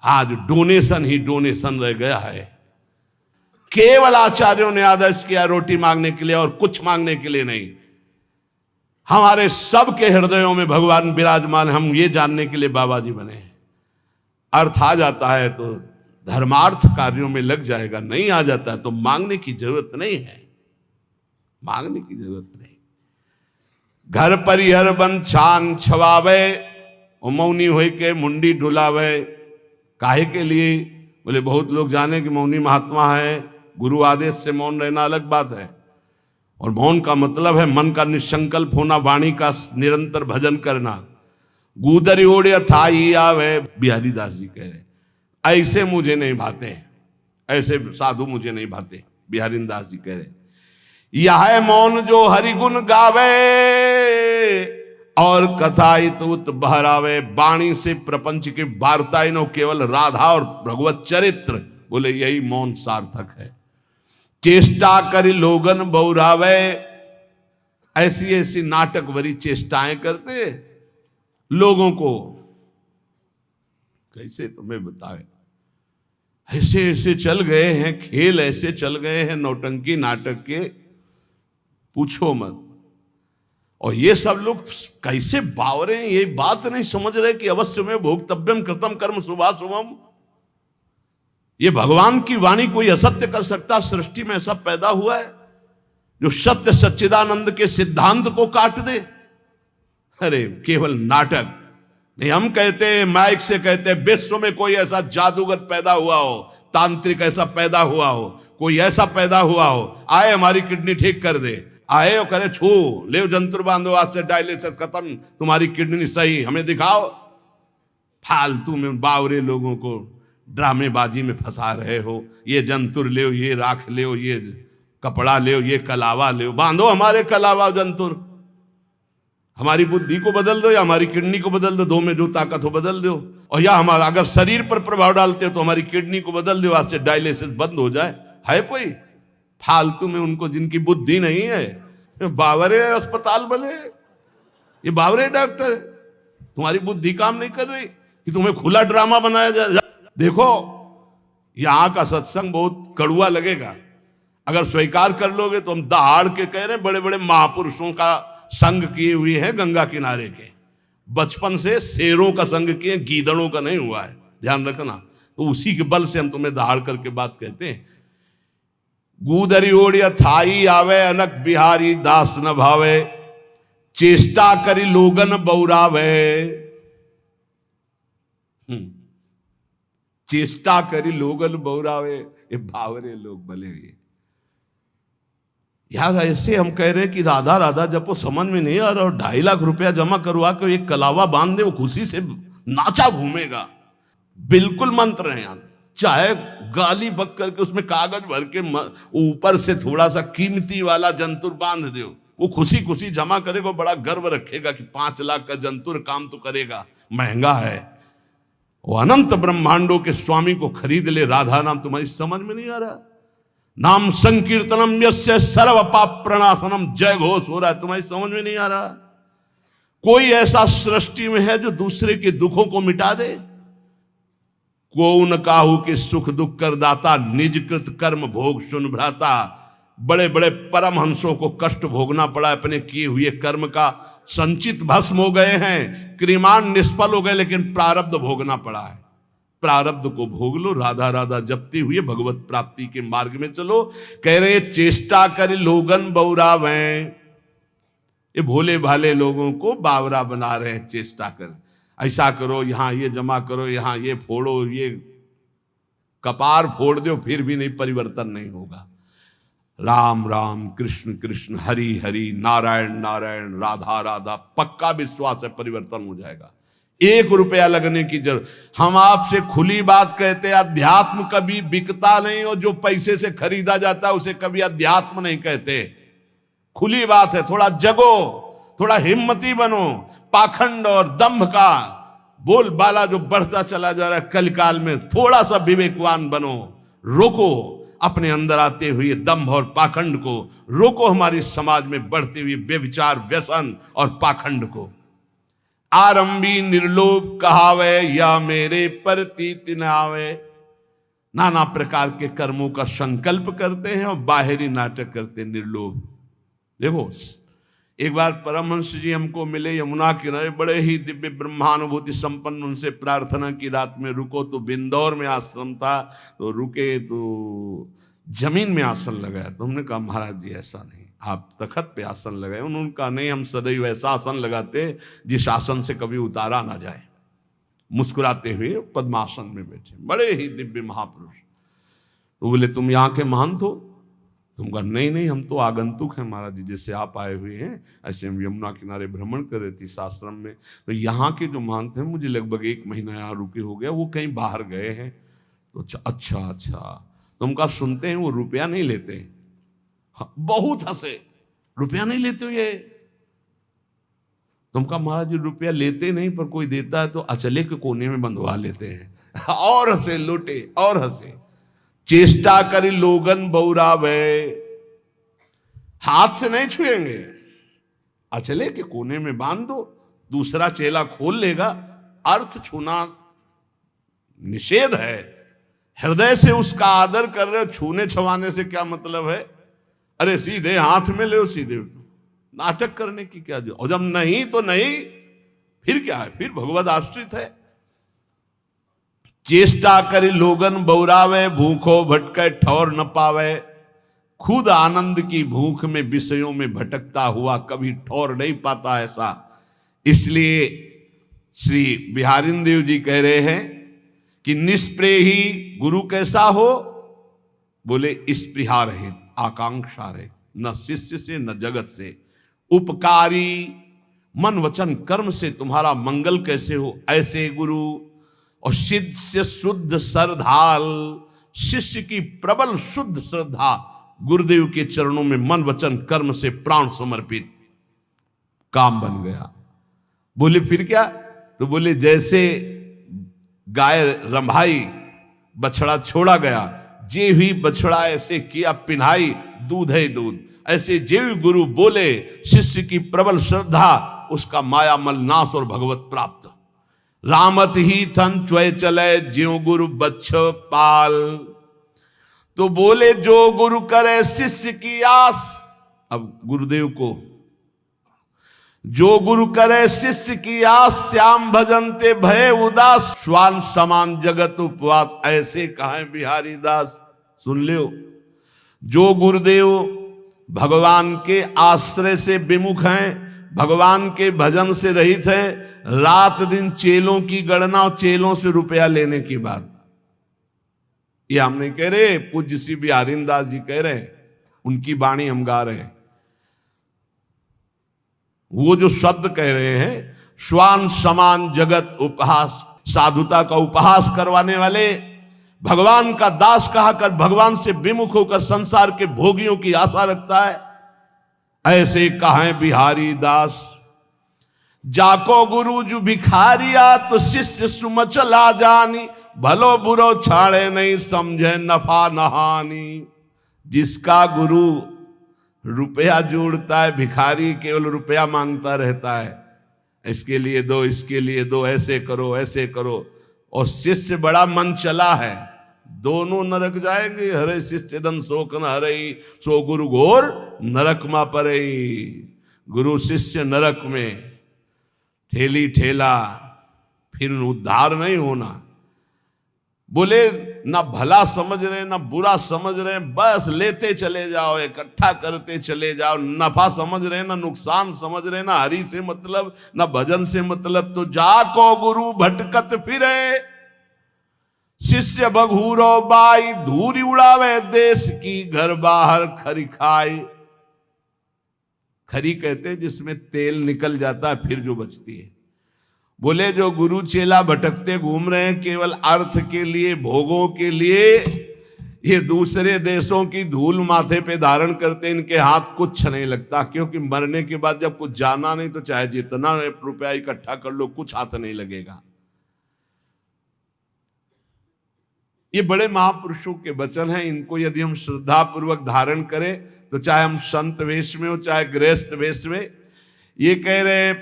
आज डोनेशन ही डोनेशन रह गया है। केवल आचार्यों ने आदेश किया रोटी मांगने के लिए और कुछ मांगने के लिए नहीं। हमारे सबके हृदयों में भगवान विराजमान, हम ये जानने के लिए बाबा जी बने। अर्थ आ जाता है तो धर्मार्थ कार्यों में लग जाएगा, नहीं आ जाता है तो मांगने की जरूरत नहीं है, मांगने की जरूरत नहीं। घर परिहर बन छान छवावे, मौनी हो के मुंडी डुलावे। काहे के लिए? बोले बहुत लोग जाने कि मौनी महात्मा है, गुरु आदेश से मौन रहना अलग बात है। और मौन का मतलब है मन का निसंकल्प होना, वाणी का निरंतर भजन करना। गुदरी ओढ़े थाई आवे, बिहारी दास जी कह रहे, ऐसे मुझे नहीं भाते, ऐसे साधु मुझे नहीं भाते। बिहारी दास जी कह रहे, यह मौन जो हरिगुण गावे और कथाइत उत बहरावे। वाणी से प्रपंच की वार्ता नो केवल राधा और भगवत चरित्र, बोले यही मौन सार्थक है। चेष्टा करी लोगन बौरावे, ऐसी ऐसी नाटक भरी चेष्टाएं करते लोगों को। कैसे तुम्हें बताए, ऐसे ऐसे चल गए हैं खेल, ऐसे चल गए हैं नौटंकी नाटक के, पूछो मत। और ये सब लोग कैसे बावरे हैं, ये बात नहीं समझ रहे कि अवश्य में भोक्तव्यम कृतम कर्म शुभाशुभम। ये भगवान की वाणी कोई असत्य कर सकता? सृष्टि में ऐसा पैदा हुआ है जो सत्य सच्चिदानंद के सिद्धांत को काट दे? अरे केवल नाटक नहीं। हम कहते हैं, माइक से कहते हैं, विश्व में कोई ऐसा जादूगर पैदा हुआ हो, तांत्रिक ऐसा पैदा हुआ हो, कोई ऐसा पैदा हुआ हो, आए हमारी किडनी ठीक कर दे, आए और करे छू ले जंतुर बांधो, आज से डायलिसिस खत्म, तुम्हारी किडनी सही, हमें दिखाओ। फालतू में बावरे लोगों को ड्रामेबाजी में फंसा रहे हो। ये जंतुर ले, ये राख ले, ये कपड़ा ले, ये कलावा ले, बांधो हमारे कलावा जंतुर। हमारी बुद्धि को बदल दो या हमारी किडनी को बदल दो, दो में जो ताकत हो बदल दो। और या हमारा अगर शरीर पर प्रभाव डालते हो तो हमारी किडनी को बदल दो, आज से डायलिसिस बंद हो जाए। है कोई फालतू में उनको जिनकी बुद्धि नहीं है, बावरे अस्पताल बने, ये बावरे डॉक्टर, तुम्हारी बुद्धि काम नहीं कर रही कि तुम्हें खुला ड्रामा बनाया जाए। देखो यहां का सत्संग बहुत कड़ुआ लगेगा, अगर स्वीकार कर लोगे तो हम दहाड़ के कह रहे हैं, बड़े बड़े महापुरुषों का संग किए हुए हैं गंगा किनारे के, बचपन से शेरों का संग किए, गीदड़ों का नहीं हुआ है, ध्यान रखना। तो उसी के बल से हम तुम्हें दहाड़ करके बात कहते हैं। गुदरी ओढ़िया थाई आवे, अनक बिहारी दास न भावे। चेष्टा करी लोगन बौरावे, चेष्टा करी लोगन बौरावे, ये भावरे लोग भले हुए। यार ऐसे हम कह रहे हैं कि राधा राधा जब वो समझ में नहीं आ रहा, और 2.5 लाख रुपया जमा करवा कर एक कलावा बांध दे, वो खुशी से नाचा घूमेगा। बिल्कुल मंत्र है यार, चाहे गाली बक करके उसमें कागज भर के ऊपर से थोड़ा सा कीमती वाला जंतुर बांध दो, वो खुशी खुशी जमा करेगा, बड़ा गर्व रखेगा कि 5 लाख का जंतुर काम तो करेगा, महंगा है। वो अनंत ब्रह्मांडों के स्वामी को खरीद ले। राधा नाम तुम्हारी समझ में नहीं आ रहा? नाम संकीर्तनम यस्य सर्व पाप प्रणाशनम, जय घोष हो रहा है, तुम्हारी समझ में नहीं आ रहा? कोई ऐसा सृष्टि में है जो दूसरे के दुखों को मिटा दे? को न काहू के सुख दुख कर दाता, निज कृत कर्म भोग सुन भ्राता। बड़े बड़े परमहंसों को कष्ट भोगना पड़ा, अपने किए हुए कर्म का संचित भस्म हो गए हैं, क्रिमान निष्फल हो गए, लेकिन प्रारब्ध भोगना पड़ा है। प्रारब्ध को भोग लो, राधा राधा जपते हुए भगवत प्राप्ति के मार्ग में चलो। कह रहे चेष्टा कर लोगन बौरावे, ये भोले भाले लोगों को बावरा बना रहे हैं। चेष्टा कर, ऐसा करो, यहां ये जमा करो, यहां ये फोड़ो, ये कपार फोड़ दो, फिर भी नहीं, परिवर्तन नहीं होगा। राम राम कृष्ण कृष्ण हरि हरि नारायण नारायण राधा राधा, पक्का विश्वास है परिवर्तन हो जाएगा। 1 रुपया लगने की जरूरत। हम आपसे खुली बात कहते हैं, अध्यात्म कभी बिकता नहीं, और जो पैसे से खरीदा जाता है उसे कभी अध्यात्म नहीं कहते। खुली बात है, थोड़ा जगो, थोड़ा हिम्मती बनो। पाखंड और दंभ का बोलबाला जो बढ़ता चला जा रहा है कलकाल में, थोड़ा सा विवेकवान बनो। रोको अपने अंदर आते हुए दंभ और पाखंड को, रोको हमारी समाज में बढ़ते हुए बेविचार, व्यसन और पाखंड को। आरंभी निर्लोभ कहावे, या मेरे प्रतीत न आवे। नाना प्रकार के कर्मों का संकल्प करते हैं और बाहरी नाटक करते हैं निर्लोभ। देखो, एक बार परमहंस जी हमको मिले यमुना किनारे, बड़े ही दिव्य ब्रह्मानुभूति संपन्न। उनसे प्रार्थना की, रात में रुको। तो बिंदौर में आश्रम था, तो रुके तो जमीन में आसन लगाया। तो हमने कहा महाराज जी ऐसा नहीं, आप तखत पे आसन लगाए। उन्होंने कहा नहीं, हम सदैव ऐसा आसन लगाते जिस आसन से कभी उतारा ना जाए। मुस्कुराते हुए पद्मासन में बैठे, बड़े ही दिव्य महापुरुष। तो बोले तुम यहाँ के महंत हो? तुम कहा नहीं, हम तो आगंतुक हैं महाराज जी, जैसे आप आए हुए हैं ऐसे हम यमुना किनारे भ्रमण कर रहे थे इस आश्रम में। तो यहाँ के जो महंत हैं, मुझे लगभग 1 महीना यहाँ रुके हो गया, वो कहीं बाहर गए हैं। तो अच्छा। तुम कहा सुनते हैं वो रुपया नहीं लेते हैं। हाँ, बहुत हंसे, रुपया नहीं लेते हो ये? तुम कहा महाराज जी रुपया लेते नहीं, पर कोई देता है तो अचले के कोने में बंधवा लेते हैं। और हंसे, लूटे और हंसे। चेष्टा करी लोगन बौरावे, हाथ से नहीं छुएंगे, अचले के कोने में बांध दो, दूसरा चेला खोल लेगा। अर्थ छूना निषेध है। हृदय से उसका आदर कर रहे हो, छूने छवाने से क्या मतलब है? अरे सीधे हाथ में ले, सीधे नाटक करने की क्या जो, और जब नहीं तो नहीं, फिर क्या है? फिर भगवद आश्रित है। चेष्टा करी लोगन बौरावे, भूखो भटके ठौर न पावे। खुद आनंद की भूख में विषयों में भटकता हुआ कभी ठौर नहीं पाता ऐसा। इसलिए श्री बिहारी देव जी कह रहे हैं कि निष्प्रेही गुरु कैसा हो? बोले स्पृहा रहित, आकांक्षा रहित, न शिष्य से न जगत से। उपकारी मन वचन कर्म से तुम्हारा मंगल कैसे हो, ऐसे गुरु। और सिद्ध से शुद्ध श्रद्धाल, शिष्य की प्रबल शुद्ध श्रद्धा, गुरुदेव के चरणों में मन वचन कर्म से प्राण समर्पित, काम बन गया। बोले फिर क्या? तो बोले जैसे गाय रंभाई, बछड़ा छोड़ा गया, जे हुई बछड़ा ऐसे किया पिन्हाई, दूध है दूध। ऐसे जेव गुरु बोले, शिष्य की प्रबल श्रद्धा, उसका मायामल नाश और भगवत प्राप्त। रामत ही थन च्वय चले, ज्यो गुरु बच्छ पाल। तो बोले जो गुरु करे शिष्य की आस। अब गुरुदेव को जो गुरु करे शिष्य की आस, श्याम भजनते भय उदास। श्वान समान जगत उपवास, ऐसे कहे बिहारी दास। सुन लियो, जो गुरुदेव भगवान के आश्रय से विमुख हैं, भगवान के भजन से रहित हैं, रात दिन चेलों की गणना और चेलों से रुपया लेने की बात, ये हम नहीं कह रहे, पूज्य श्री बिहारी दास जी कह रहे हैं, उनकी वाणी हम गा रहे हैं। वो जो शब्द कह रहे हैं, श्वान समान जगत उपहास, साधुता का उपहास करवाने वाले, भगवान का दास कहाकर भगवान से विमुख होकर संसार के भोगियों की आशा रखता है, ऐसे कहें बिहारी दास। जाको गुरु जु भिखारिया, तो शिष्य सुमचला जानी। भलो बुरो छाड़े नहीं, समझे नफा नहानी। जिसका गुरु रुपया जोड़ता है, भिखारी केवल रुपया मांगता रहता है, इसके लिए दो, इसके लिए दो, ऐसे करो ऐसे करो, और शिष्य बड़ा मन चला है, दोनों नरक जाएंगे। हरे शिष्य दन शोक न हरई, सो गुरु घोर नरक मा परई। गुरु शिष्य नरक में ठेली ठेला, फिर उद्धार नहीं होना। बोले ना भला समझ रहे ना बुरा समझ रहे, बस लेते चले जाओ, इकट्ठा करते चले जाओ। नफा समझ रहे ना नुकसान समझ रहे, ना हरि से मतलब ना भजन से मतलब। तो जाको गुरु भटकत फिरे, शिष्य बघूरो बाई। धूरी उड़ावे देश की, घर बाहर खरी खाई। खरी कहते हैं जिसमें तेल निकल जाता है फिर जो बचती है। बोले जो गुरु चेला भटकते घूम रहे हैं केवल अर्थ के लिए, भोगों के लिए, ये दूसरे देशों की धूल माथे पे धारण करते, इनके हाथ कुछ नहीं लगता, क्योंकि मरने के बाद जब कुछ जाना नहीं तो चाहे जितना रुपया इकट्ठा कर लो कुछ हाथ नहीं लगेगा। ये बड़े महापुरुषों के वचन हैं, इनको यदि हम श्रद्धा पूर्वक धारण करें तो चाहे हम संत वेश में हो चाहे गृहस्थ वेश में, ये कह रहे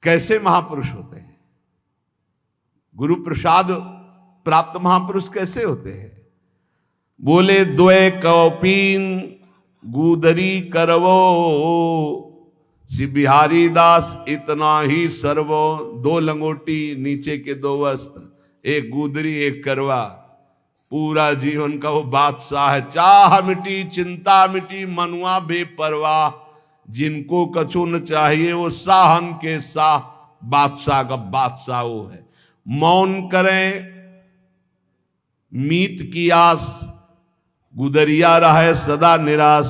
कैसे महापुरुष होते हैं, गुरु प्रसाद प्राप्त महापुरुष कैसे होते हैं। बोले द्वय कौपीन गुदरी करवो, श्री बिहारी दास इतना ही सर्वो। दो लंगोटी नीचे के दो वस्त्र, एक गुदरी एक करवा, पूरा जीवन का वो बादशाह है। चाह मिटी चिंता मिटी मनुआ बेपरवाह, जिनको कछु न चाहिए वो साहन के साह, बादशाह का बादशाह वो है। मौन करें मीत की आस, गुदरिया रहे सदा निराश।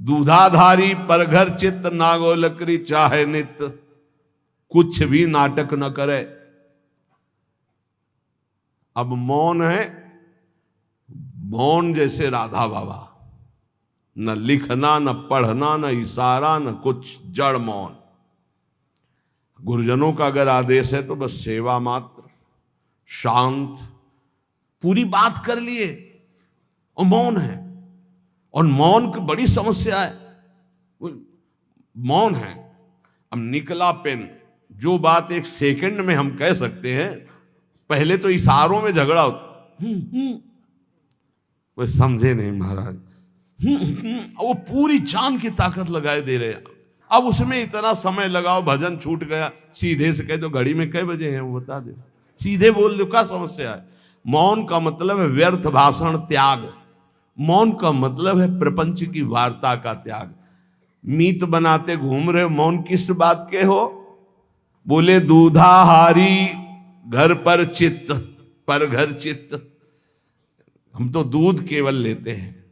दूधाधारी पर घर चित्त, नागो लकड़ी चाहे नित। कुछ भी नाटक न करे। अब मौन है, मौन जैसे राधा बाबा, न लिखना न पढ़ना न इशारा न कुछ, जड़ मौन। गुरुजनों का अगर आदेश है तो बस सेवा मात्र, शांत, पूरी बात कर लिए और मौन है। और मौन की बड़ी समस्या है, मौन है। अब निकला पेन, जो बात एक सेकंड में हम कह सकते हैं, पहले तो इशारों में झगड़ा होता। वो समझे नहीं महाराज, वो पूरी जान की ताकत लगाए दे रहे हैं। अब उसमें इतना समय लगाओ, भजन छूट गया, सीधे से कह दो घड़ी में कई बजे हैं वो बता दे, सीधे बोल दो, क्या समस्या है। मौन का मतलब है व्यर्थ भाषण त्याग, मौन का मतलब है प्रपंच की वार्ता का त्याग। मीत बनाते घूम रहे हो, मौन किस बात के हो। बोले दूधाहारी घर पर चित्त, पर घर चित्त। हम तो दूध केवल लेते हैं,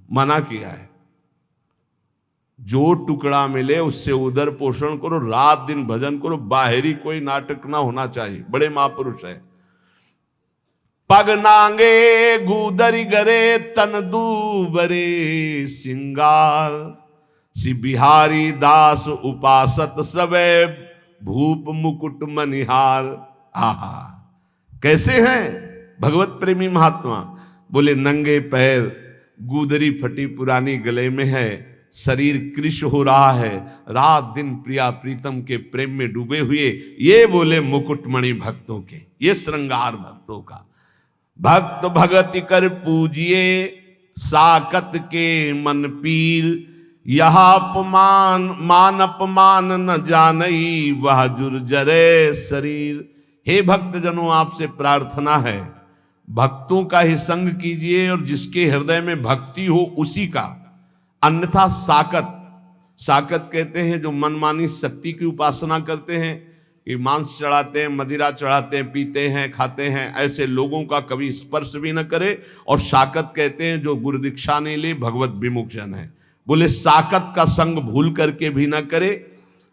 मना किया है। जो टुकड़ा मिले उससे उदर पोषण करो, रात दिन भजन करो, बाहरी कोई नाटक ना होना चाहिए। बड़े महापुरुष है। पग नांगे गुदरी गरे तन दूबरे सिंगार, श्री बिहारी दास उपासत सबे भूप मुकुट मनिहार। आहा, कैसे हैं भगवत प्रेमी महात्मा। बोले नंगे पैर, गुदरी फटी पुरानी गले में है, शरीर कृश हो रहा है, रात दिन प्रिया प्रीतम के प्रेम में डूबे हुए। ये बोले मुकुटमणि भक्तों के, ये श्रृंगार भक्तों का। भक्त भगति कर पूजिए साकत के मन पीर, यह अपमान मान अपमान न जानई, वह जुर्जरे शरीर। हे भक्त जनों, आपसे प्रार्थना है, भक्तों का ही संग कीजिए और जिसके हृदय में भक्ति हो उसी का। अन्यथा साकत, साकत कहते हैं जो मनमानी शक्ति की उपासना करते हैं, कि मांस चढ़ाते हैं, मदिरा चढ़ाते हैं, पीते हैं, खाते हैं, ऐसे लोगों का कभी स्पर्श भी न करे। और साकत कहते हैं जो गुरु दीक्षा नहीं ले, भगवत विमुख जन है। बोले साकत का संग भूल करके भी न करे।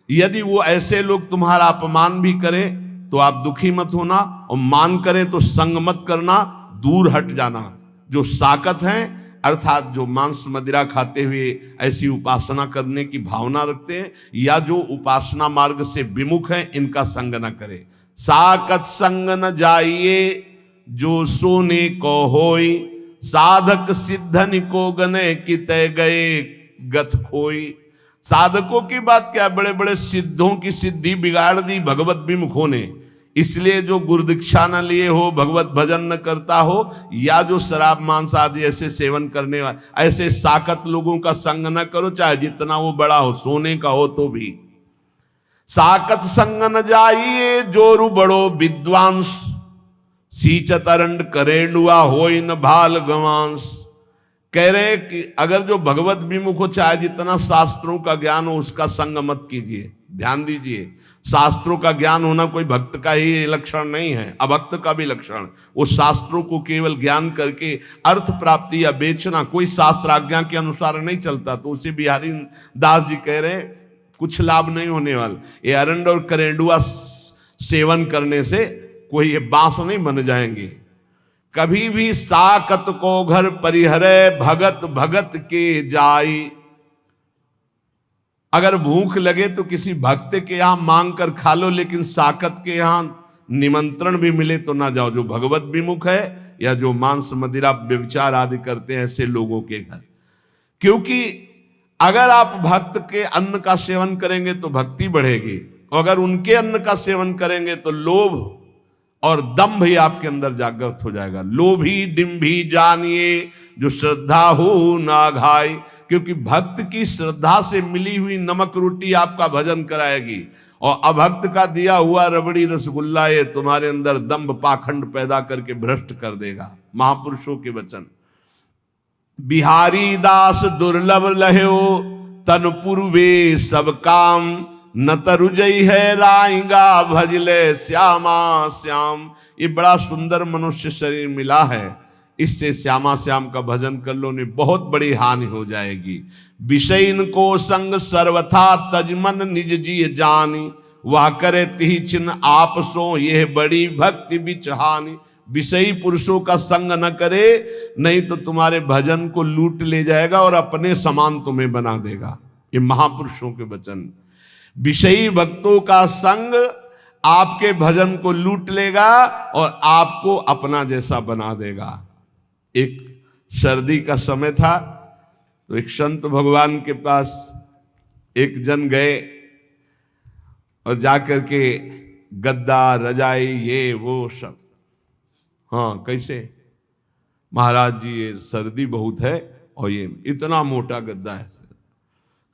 यदि वो ऐसे लोग तुम्हारा अपमान भी करें तो आप दुखी मत होना, और मान करें तो संग मत करना, दूर हट जाना। जो साकत हैं अर्थात जो मांस मदिरा खाते हुए ऐसी उपासना करने की भावना रखते हैं, या जो उपासना मार्ग से विमुख हैं, इनका संग न करे। साकत संग न जाइए जो सोने को होई, साधक सिद्धन को गने किते गए गथ खोई। साधकों की बात क्या, बड़े बड़े सिद्धों की सिद्धि बिगाड़ दी भगवत विमुखों ने। इसलिए जो गुरु दीक्षा न लिए हो, भगवत भजन न करता हो, या जो शराब मांस आदि ऐसे सेवन करने वाले, ऐसे साकत लोगों का संग न करो, चाहे जितना वो बड़ा हो, सोने का हो तो भी। साकत संग न जाइए जोरु बड़ो विद्वांस, सींचत अरंड करेंडुआ होई न भाल गवांस। कह रहे कि अगर जो भगवत विमुख हो, चाहे जितना शास्त्रों का ज्ञान हो, उसका संग मत कीजिए। ध्यान दीजिए, शास्त्रों का ज्ञान होना कोई भक्त का ही लक्षण नहीं है, अभक्त का भी लक्षण। वो शास्त्रों को केवल ज्ञान करके अर्थ प्राप्ति या बेचना कोई शास्त्र आज्ञा के अनुसार नहीं चलता। तो उसे बिहारी दास जी कह रहे, कुछ लाभ नहीं होने वाला। ये अरंड और करेंडुआ सेवन करने से कोई ये बांस नहीं बन जाएंगे। कभी भी साकत को घर परिहरे भगत भगत के जाई। अगर भूख लगे तो किसी भक्त के यहां मांग कर खा लो, लेकिन साकत के यहां निमंत्रण भी मिले तो ना जाओ, जो भगवत विमुख है या जो मांस मदिरा व्यभिचार आदि करते हैं ऐसे लोगों के घर। क्योंकि अगर आप भक्त के अन्न का सेवन करेंगे तो भक्ति बढ़ेगी, अगर उनके अन्न का सेवन करेंगे तो लोभ और दंभ ही आपके अंदर जागृत हो जाएगा। लोभी डिम्भी जानिए जो श्रद्धा हो ना घाय। क्योंकि भक्त की श्रद्धा से मिली हुई नमक रोटी आपका भजन कराएगी, और अभक्त का दिया हुआ रबड़ी रसगुल्ला ये तुम्हारे अंदर दंभ पाखंड पैदा करके भ्रष्ट कर देगा। महापुरुषों के वचन। बिहारी दास दुर्लभ लह्यो तन पूर्वे सब काम, न तरुजई है राइंगा भजले श्यामा श्याम। ये बड़ा सुंदर मनुष्य शरीर मिला है, इससे श्यामा श्याम का भजन कर लो, नहीं बहुत बड़ी हानि हो जाएगी। विषयन को संग सर्वथा तजमन निज जी जानी, वह करे तिहि चिन्ह आप सो यह बड़ी भक्ति बिचहानी। विषयी पुरुषों का संग न करे, नहीं तो तुम्हारे भजन को लूट ले जाएगा और अपने समान तुम्हें बना देगा। ये महापुरुषों के वचन। विषयी भक्तों का संग आपके भजन को लूट लेगा और आपको अपना जैसा बना देगा। एक सर्दी का समय था तो एक संत भगवान के पास एक जन गए और जाकर के गद्दा रजाई ये वो सब, हाँ कैसे महाराज जी ये सर्दी बहुत है और ये इतना मोटा गद्दा है।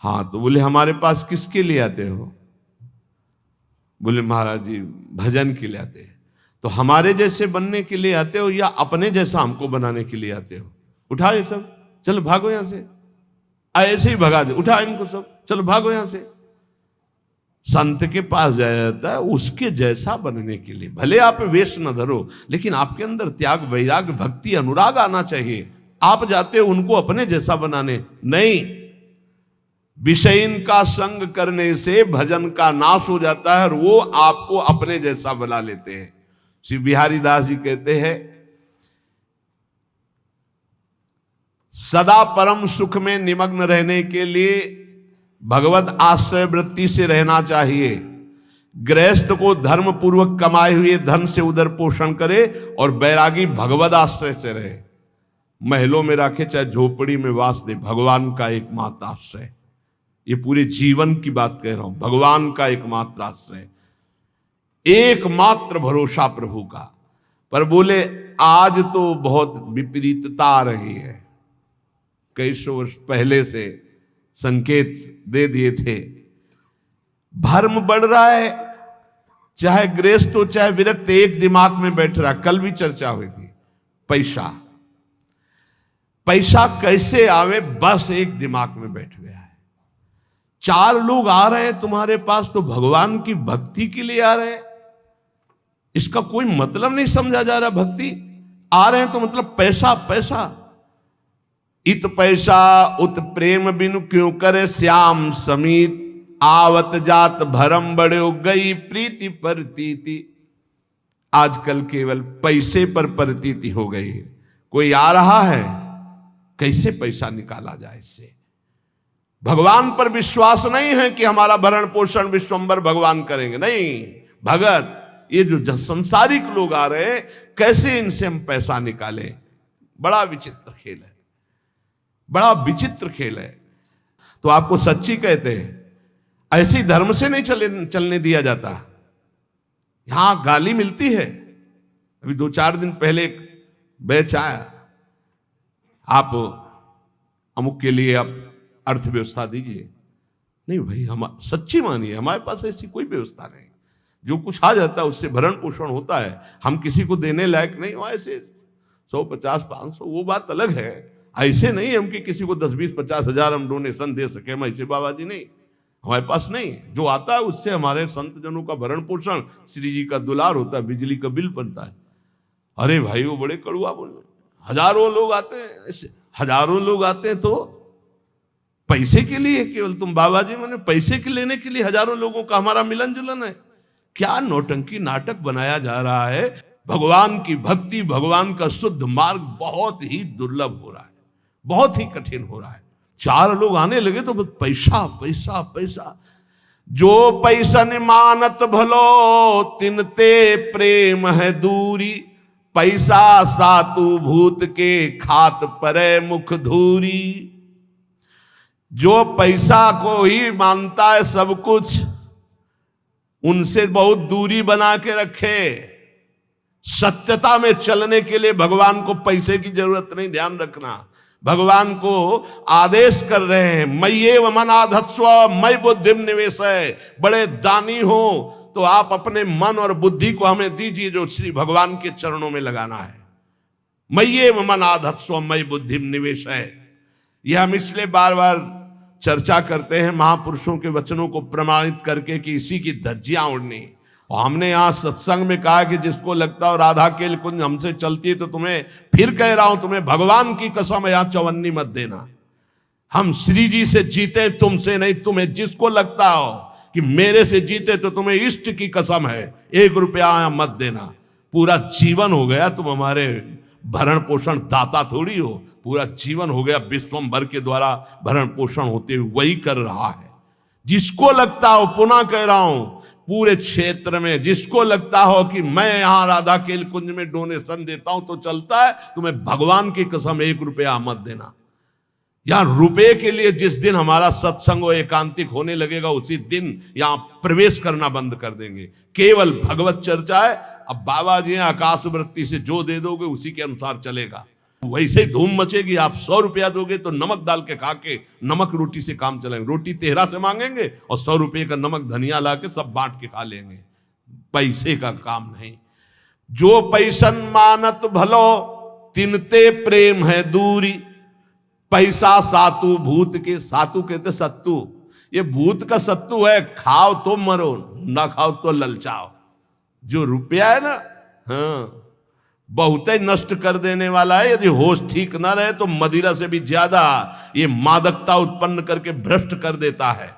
हाँ तो बोले हमारे पास किसके लिए आते हो? बोले महाराज जी भजन के लिए आते हैं। तो हमारे जैसे बनने के लिए आते हो या अपने जैसा हमको बनाने के लिए आते हो? उठा ये सब, चलो भागो यहां से। ऐसे ही भगा दे, उठा इनको सब, चलो भागो यहां से। संत के पास जाया जाता है उसके जैसा बनने के लिए। भले आप वेश न धरो, लेकिन आपके अंदर त्याग वैराग भक्ति अनुराग आना चाहिए। आप जाते हो उनको अपने जैसा बनाने, नहीं। विषयन का संग करने से भजन का नाश हो जाता है और वो आपको अपने जैसा बना लेते हैं। श्री बिहारी दास जी कहते हैं सदा परम सुख में निमग्न रहने के लिए भगवत आश्रय वृत्ति से रहना चाहिए। गृहस्थ को धर्म पूर्वक कमाए हुए धन से उदर पोषण करे और बैरागी भगवत आश्रय से रहे। महलों में रखे चाहे झोपड़ी में वास दे, भगवान का एकमात्र आश्रय। ये पूरे जीवन की बात कह रहा हूं, भगवान का एकमात्र आश्रय, एकमात्र भरोसा प्रभु का। पर बोले आज तो बहुत विपरीतता आ रही है। कई सौ वर्ष पहले से संकेत दे दिए थे। भर्म बढ़ रहा है, चाहे गृहस्थ हो चाहे विरक्त, एक दिमाग में बैठ रहा। कल भी चर्चा हुई थी, पैसा पैसा कैसे आवे, बस एक दिमाग में बैठ गया है। चार लोग आ रहे हैं तुम्हारे पास तो भगवान की भक्ति के लिए आ रहे हैं, इसका कोई मतलब नहीं समझा जा रहा। भक्ति आ रहे हैं तो मतलब पैसा पैसा। इत पैसा उत प्रेम बिनु क्यों करे श्याम समीत, आवत जात भरम बड़े गई प्रीति परतीति। आजकल केवल पैसे पर परतीति हो गई है। कोई आ रहा है, कैसे पैसा निकाला जाए इससे। भगवान पर विश्वास नहीं है कि हमारा भरण पोषण विश्वंभर भगवान करेंगे, नहीं। भगत ये जो संसारिक लोग आ रहे हैं, कैसे इनसे हम पैसा निकालें। बड़ा विचित्र खेल है, बड़ा विचित्र खेल है। तो आपको सच्ची कहते हैं, ऐसी धर्म से नहीं चलने दिया जाता। यहां गाली मिलती है। अभी 2-4 दिन पहले एक बैच आया, आप अमुक के लिए आप अर्थव्यवस्था दीजिए। नहीं भाई, हम सच्ची मानिए, हमारे पास ऐसी कोई व्यवस्था नहीं। जो कुछ आ जाता है उससे भरण पोषण होता है। हम किसी को देने लायक नहीं हो, ऐसे 100, 50, 500 वो बात अलग है। ऐसे नहीं हम कि किसी को 10, 20, 50 हजार हम डोनेशन दे सके, हम ऐसे बाबा जी नहीं, हमारे पास नहीं। जो आता है उससे हमारे संत जनों का भरण पोषण, श्री जी का दुलार होता है, बिजली का बिल बनता है। अरे भाई वो बड़े कड़ुआ बोल रहे, हजारों लोग आते हैं, ऐसे हजारों लोग आते हैं तो पैसे के लिए केवल तुम बाबा जी मैंने पैसे के लेने के लिए हजारों लोगों का हमारा मिलन जुलन है। क्या नौटंकी नाटक बनाया जा रहा है। भगवान की भक्ति, भगवान का शुद्ध मार्ग बहुत ही दुर्लभ हो रहा है, बहुत ही कठिन हो रहा है। चार लोग आने लगे तो बस पैसा पैसा पैसा। जो पैसन मानत भलो तिनते प्रेम है दूरी, पैसा सातु भूत के खात परे मुख धूरी। जो पैसा को ही मानता है सब कुछ, उनसे बहुत दूरी बना के रखे। सत्यता में चलने के लिए भगवान को पैसे की जरूरत नहीं, ध्यान रखना। भगवान को आदेश कर रहे हैं, मय्येव मनाधत्स्व मयि बुद्धिम निवेशय। बड़े दानी हो तो आप अपने मन और बुद्धि को हमें दीजिए, जो श्री भगवान के चरणों में लगाना है। मय्येव मनाधत्स्व मयि बुद्धिम निवेशय। यह हम इसलिए बार बार चर्चा करते हैं महापुरुषों के वचनों को प्रमाणित करके कि इसी की धज्जियां उड़नी। और हमने यहां सत्संग में कहा कि जिसको लगता हो राधा केल कुंज हमसे चलती है, तो तुम्हें फिर कह रहा हूं, तुम्हें भगवान की कसम है, यहां चवन्नी मत देना। हम श्री जी से जीते, तुमसे नहीं। तुम्हें जिसको लगता हो कि मेरे से जीते, तो तुम्हें इष्ट की कसम है, 1 रुपया मत देना। पूरा जीवन हो गया तुम हमारे भरण पोषण दाता थोड़ी हो। पूरा जीवन हो गया विश्वम्भर के द्वारा भरण पोषण होते हुए वही कर रहा है। जिसको लगता हो, पुनः कह रहा हूं, पूरे क्षेत्र में जिसको लगता हो कि मैं यहां राधा केल कुंज में डोनेशन देता हूं तो चलता है, तुम्हें भगवान की कसम 1 रुपया मत देना। यहां रुपए के लिए जिस दिन हमारा सत्संग और एकांतिक होने लगेगा, उसी दिन यहां प्रवेश करना बंद कर देंगे। केवल भगवत चर्चा है। अब बाबा जी आकाश वृत्ति से जो दे दोगे उसी के अनुसार चलेगा। वैसे ही धूम मचेगी। आप 100 रुपया दोगे तो नमक डाल के खा के नमक रोटी से काम चलाएंगे। रोटी तेहरा से मांगेंगे और 100 रुपये का नमक धनिया ला के सब बांट के खा लेंगे। पैसे का काम नहीं। जो पैसन मानत भलो तिनते प्रेम है दूरी, पैसा सातु भूत के। सातु कहते सत्तू। ये भूत का सत्तू है। खाओ तो मरो, ना खाओ तो ललचाओ। जो रुपया है ना, हाँ, बहुत ही नष्ट कर देने वाला है। यदि होश ठीक ना रहे तो मदिरा से भी ज्यादा ये मादकता उत्पन्न करके भ्रष्ट कर देता है।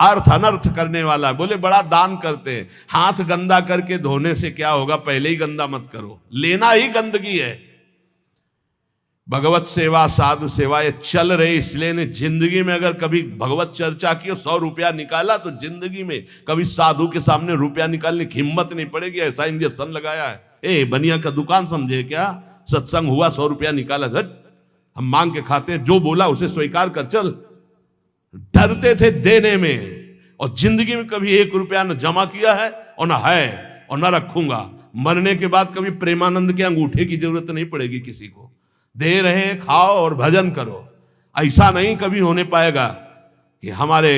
अर्थ अनर्थ करने वाला। बोले बड़ा दान करते हैं, हाथ गंदा करके धोने से क्या होगा, पहले ही गंदा मत करो। लेना ही गंदगी है। भगवत सेवा, साधु सेवा ये चल रही, इसलिए ने जिंदगी में अगर कभी भगवत चर्चा की, 100 रुपया निकाला, तो जिंदगी में कभी साधु के सामने रुपया निकालने की हिम्मत नहीं पड़ेगी। ऐसा इंजेक्शन लगाया है। बनिया का दुकान समझे क्या? सत्संग हुआ, 100 रुपया निकाला, हम मांग के खाते हैं, जो बोला उसे स्वीकार कर चल। डरते थे देने में, और जिंदगी में कभी 1 रुपया न जमा किया है और न है और न रखूंगा। मरने के बाद कभी प्रेमानंद के अंगूठे की जरूरत नहीं पड़ेगी किसी को। दे रहे हैं, खाओ और भजन करो। ऐसा नहीं कभी होने पाएगा कि हमारे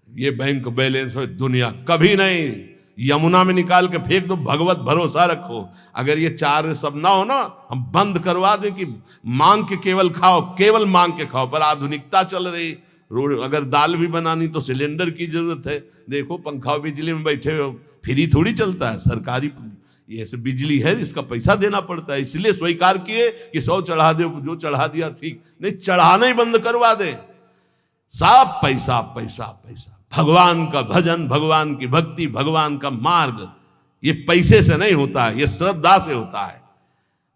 ये बैंक बैलेंस हो, दुनिया कभी नहीं। यमुना में निकाल के फेंक दो, भगवत भरोसा रखो। अगर ये 4 सब ना हो ना, हम बंद करवा दे कि मांग के केवल खाओ, केवल मांग के खाओ। पर आधुनिकता चल रही। अगर दाल भी बनानी तो सिलेंडर की जरूरत है। देखो पंखा बिजली में बैठे हो, फ्री थोड़ी चलता है। सरकारी ये सब बिजली है, इसका पैसा देना पड़ता है। इसलिए स्वीकार किए कि 100 चढ़ा दो, जो चढ़ा दिया ठीक, नहीं चढ़ाना ही बंद करवा दे। सब पैसा पैसा पैसा। भगवान का भजन, भगवान की भक्ति, भगवान का मार्ग, ये पैसे से नहीं होता है, ये श्रद्धा से होता है।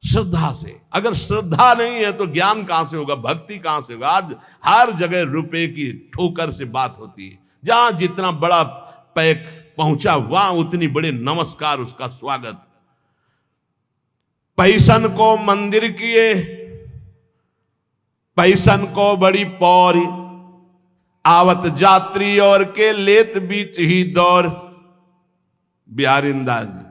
श्रद्धा से। अगर श्रद्धा नहीं है तो ज्ञान कहां से होगा, भक्ति कहां से होगा? आज हर जगह रुपए की ठोकर से बात होती है। जहां जितना बड़ा पैक पहुंचा, वहां उतनी बड़े नमस्कार, उसका स्वागत। पैसन को मंदिर किए, पैसन को बड़ी पौरी, आवत जात्री और के लेत बीच ही दौर। बिहारिंदा जी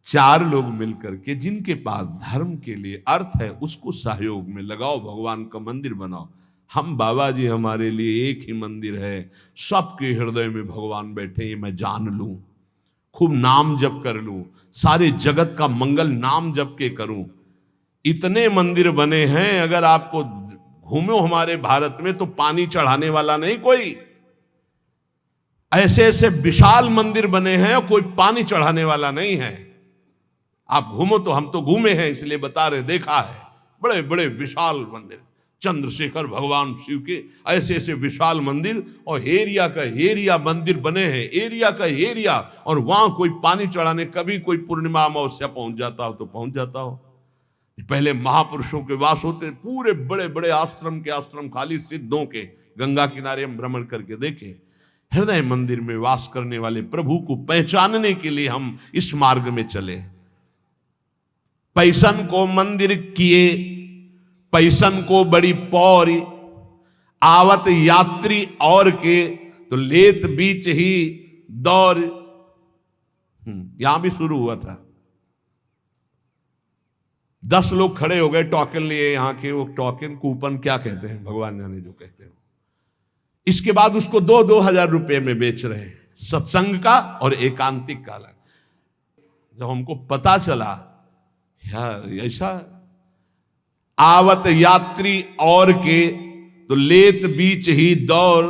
4 लोग मिलकर के, जिनके पास धर्म के लिए अर्थ है, उसको सहयोग में लगाओ, भगवान का मंदिर बनाओ। हम बाबा जी हमारे लिए एक ही मंदिर है, सबके हृदय में भगवान बैठे, ये मैं जान लूं, खूब नाम जप कर लूं, सारे जगत का मंगल नाम जप के करूं। इतने मंदिर बने हैं, अगर आपको घूमो हमारे भारत में तो पानी चढ़ाने वाला नहीं कोई। ऐसे ऐसे विशाल मंदिर बने हैं और कोई पानी चढ़ाने वाला नहीं है। आप घूमो तो, हम तो घूमे हैं इसलिए बता रहे, देखा है बड़े बड़े विशाल मंदिर। चंद्रशेखर भगवान शिव के ऐसे ऐसे विशाल मंदिर, और हेरिया का हेरिया मंदिर बने हैं, एरिया का हेरिया, और वहां कोई पानी चढ़ाने कभी कोई पूर्णिमा अमावस्या पहुंच जाता हो तो पहुंच जाता हो। पहले महापुरुषों के वास होते, पूरे बड़े बड़े आश्रम के आश्रम खाली सिद्धों के, गंगा किनारे हम भ्रमण करके देखे। हृदय मंदिर में वास करने वाले प्रभु को पहचानने के लिए हम इस मार्ग में चले। पैसन को मंदिर किए, पैसन को बड़ी पौरी, आवत यात्री और के तो लेत बीच ही दौर। यहां भी शुरू हुआ था, 10 लोग खड़े हो गए टोकन लिए, यहां के वो टोकन कूपन क्या कहते हैं भगवान जाने जो कहते हैं। इसके बाद उसको 2-2 हजार रुपए में बेच रहे हैं, सत्संग का और एकांतिक का अलग। जब हमको पता चला यार ऐसा, आवत यात्री और के तो लेत बीच ही दौर,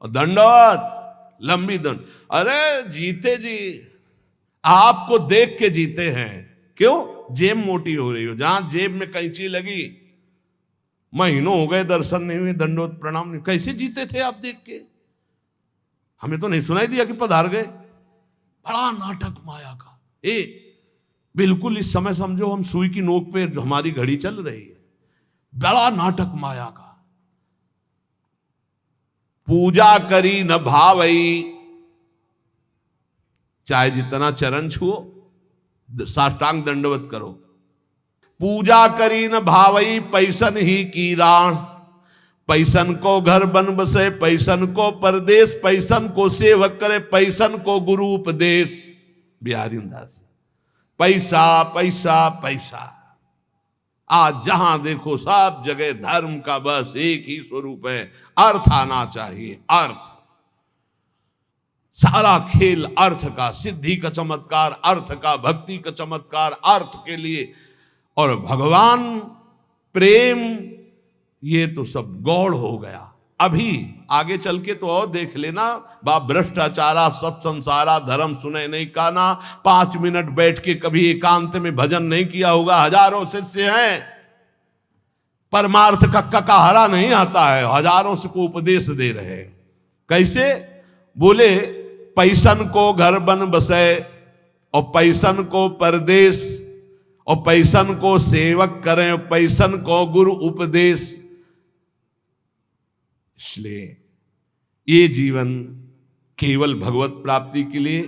और दंडवत लंबी दंड। अरे जीते जी आपको देख के जीते हैं, क्यों? जेब मोटी हो रही हो, जहां जेब में कैंची लगी, महीनों हो गए दर्शन नहीं हुए, दंडवत प्रणाम नहीं, कैसे जीते थे आप देख के? हमें तो नहीं सुनाई दिया कि पधार गए। बड़ा नाटक माया का। बिल्कुल इस समय समझो हम सुई की नोक पे हमारी घड़ी चल रही है। बड़ा नाटक माया का। पूजा करी न भावई, चाहे जितना चरण छुओ, साष्टांग दंडवत करो। पूजा करी न भावई, पैसन ही की राण, पैसन को घर बन बसे, पैसन को परदेश, पैसन को सेवक करे, पैसन को गुरु उपदेश। बिहारी दास, पैसा पैसा पैसा। आज जहां देखो सब जगह धर्म का बस एक ही स्वरूप है, अर्थ आना चाहिए। अर्थ, सारा खेल अर्थ का, सिद्धि का चमत्कार अर्थ का, भक्ति का चमत्कार अर्थ के लिए। और भगवान प्रेम, ये तो सब गौड़ हो गया। अभी आगे चल के तो और देख लेना, बाप भ्रष्टाचारा सब संसारा, धर्म सुने नहीं काना, 5 मिनट बैठ के कभी एकांत में भजन नहीं किया होगा। हजारों शिष्य हैं, परमार्थ का ककाहरा नहीं आता है, हजारों से को उपदेश दे रहे। कैसे? बोले पैसन को घर बन बसे, और पैसन को परदेश, और पैसन को सेवक करें, पैसन को गुरु उपदेश। इसलिए ये जीवन केवल भगवत प्राप्ति के लिए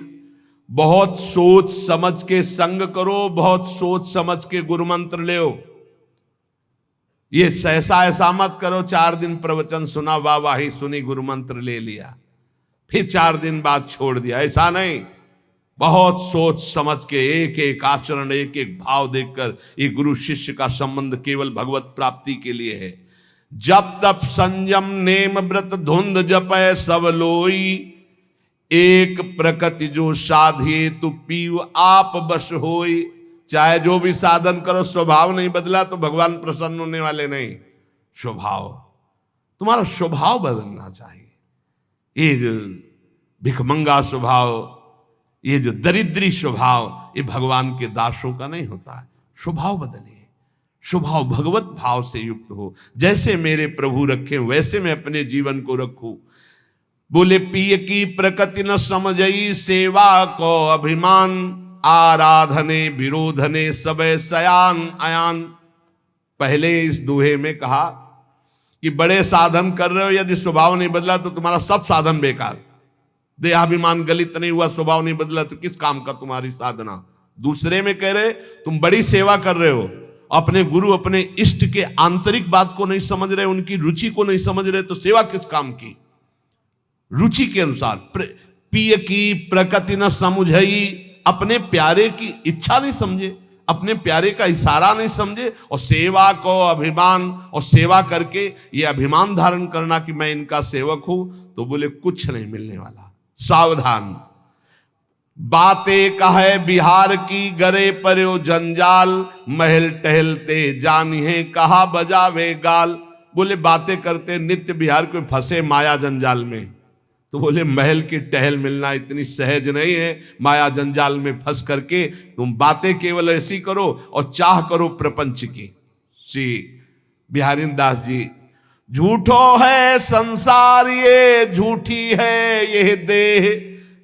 बहुत सोच समझ के संग करो, बहुत सोच समझ के गुरु मंत्र ले। ये सहसा ऐसा मत करो, 4 दिन प्रवचन सुना, वाहवाही सुनी, गुरु मंत्र ले लिया, फिर 4 दिन बाद छोड़ दिया। ऐसा नहीं, बहुत सोच समझ के एक एक आचरण, एक एक भाव देखकर। ये गुरु शिष्य का संबंध केवल भगवत प्राप्ति के लिए है। जब तप संयम नेम व्रत धुंध जपय सब लोई, एक प्रकृति जो साधिए तु पीव आप बस होई। चाहे जो भी साधन करो, स्वभाव नहीं बदला तो भगवान प्रसन्न होने वाले नहीं। स्वभाव, तुम्हारा स्वभाव बदलना चाहिए। ये जो भिखमंगा स्वभाव, ये जो दरिद्री स्वभाव, ये भगवान के दासों का नहीं होता है। स्वभाव बदलिए, स्वभाव भगवत भाव से युक्त हो। जैसे मेरे प्रभु रखे वैसे मैं अपने जीवन को रखूं। बोले पिय की प्रकृति न समझई, सेवा को अभिमान, आराधने विरोधने सबे सयान अयान। पहले इस दोहे में कहा कि बड़े साधन कर रहे हो, यदि स्वभाव नहीं बदला तो तुम्हारा सब साधन बेकार। देहाभिमान गलित नहीं हुआ, स्वभाव नहीं बदला तो किस काम का तुम्हारी साधना। दूसरे में कह रहे तुम बड़ी सेवा कर रहे हो, अपने गुरु अपने इष्ट के आंतरिक बात को नहीं समझ रहे, उनकी रुचि को नहीं समझ रहे, तो सेवा किस काम की। रुचि के अनुसार पिय की प्रकृति न समझई, अपने प्यारे की इच्छा नहीं समझे, अपने प्यारे का इशारा नहीं समझे। और सेवा को अभिमान, और सेवा करके ये अभिमान धारण करना कि मैं इनका सेवक हूं, तो बोले कुछ नहीं मिलने वाला। सावधान, बातें कहे बिहार की, गरे पर्यो जंजाल, महल टहलते जानिए कहा बजावे गाल। बोले बातें करते नित्य बिहार को फंसे माया जंजाल में, तो बोले महल की टहल मिलना इतनी सहज नहीं है। माया जंजाल में फंस करके तुम बातें केवल ऐसी करो और चाह करो प्रपंच की। सी बिहारी दास जी, झूठो है संसार ये झूठी है ये देह,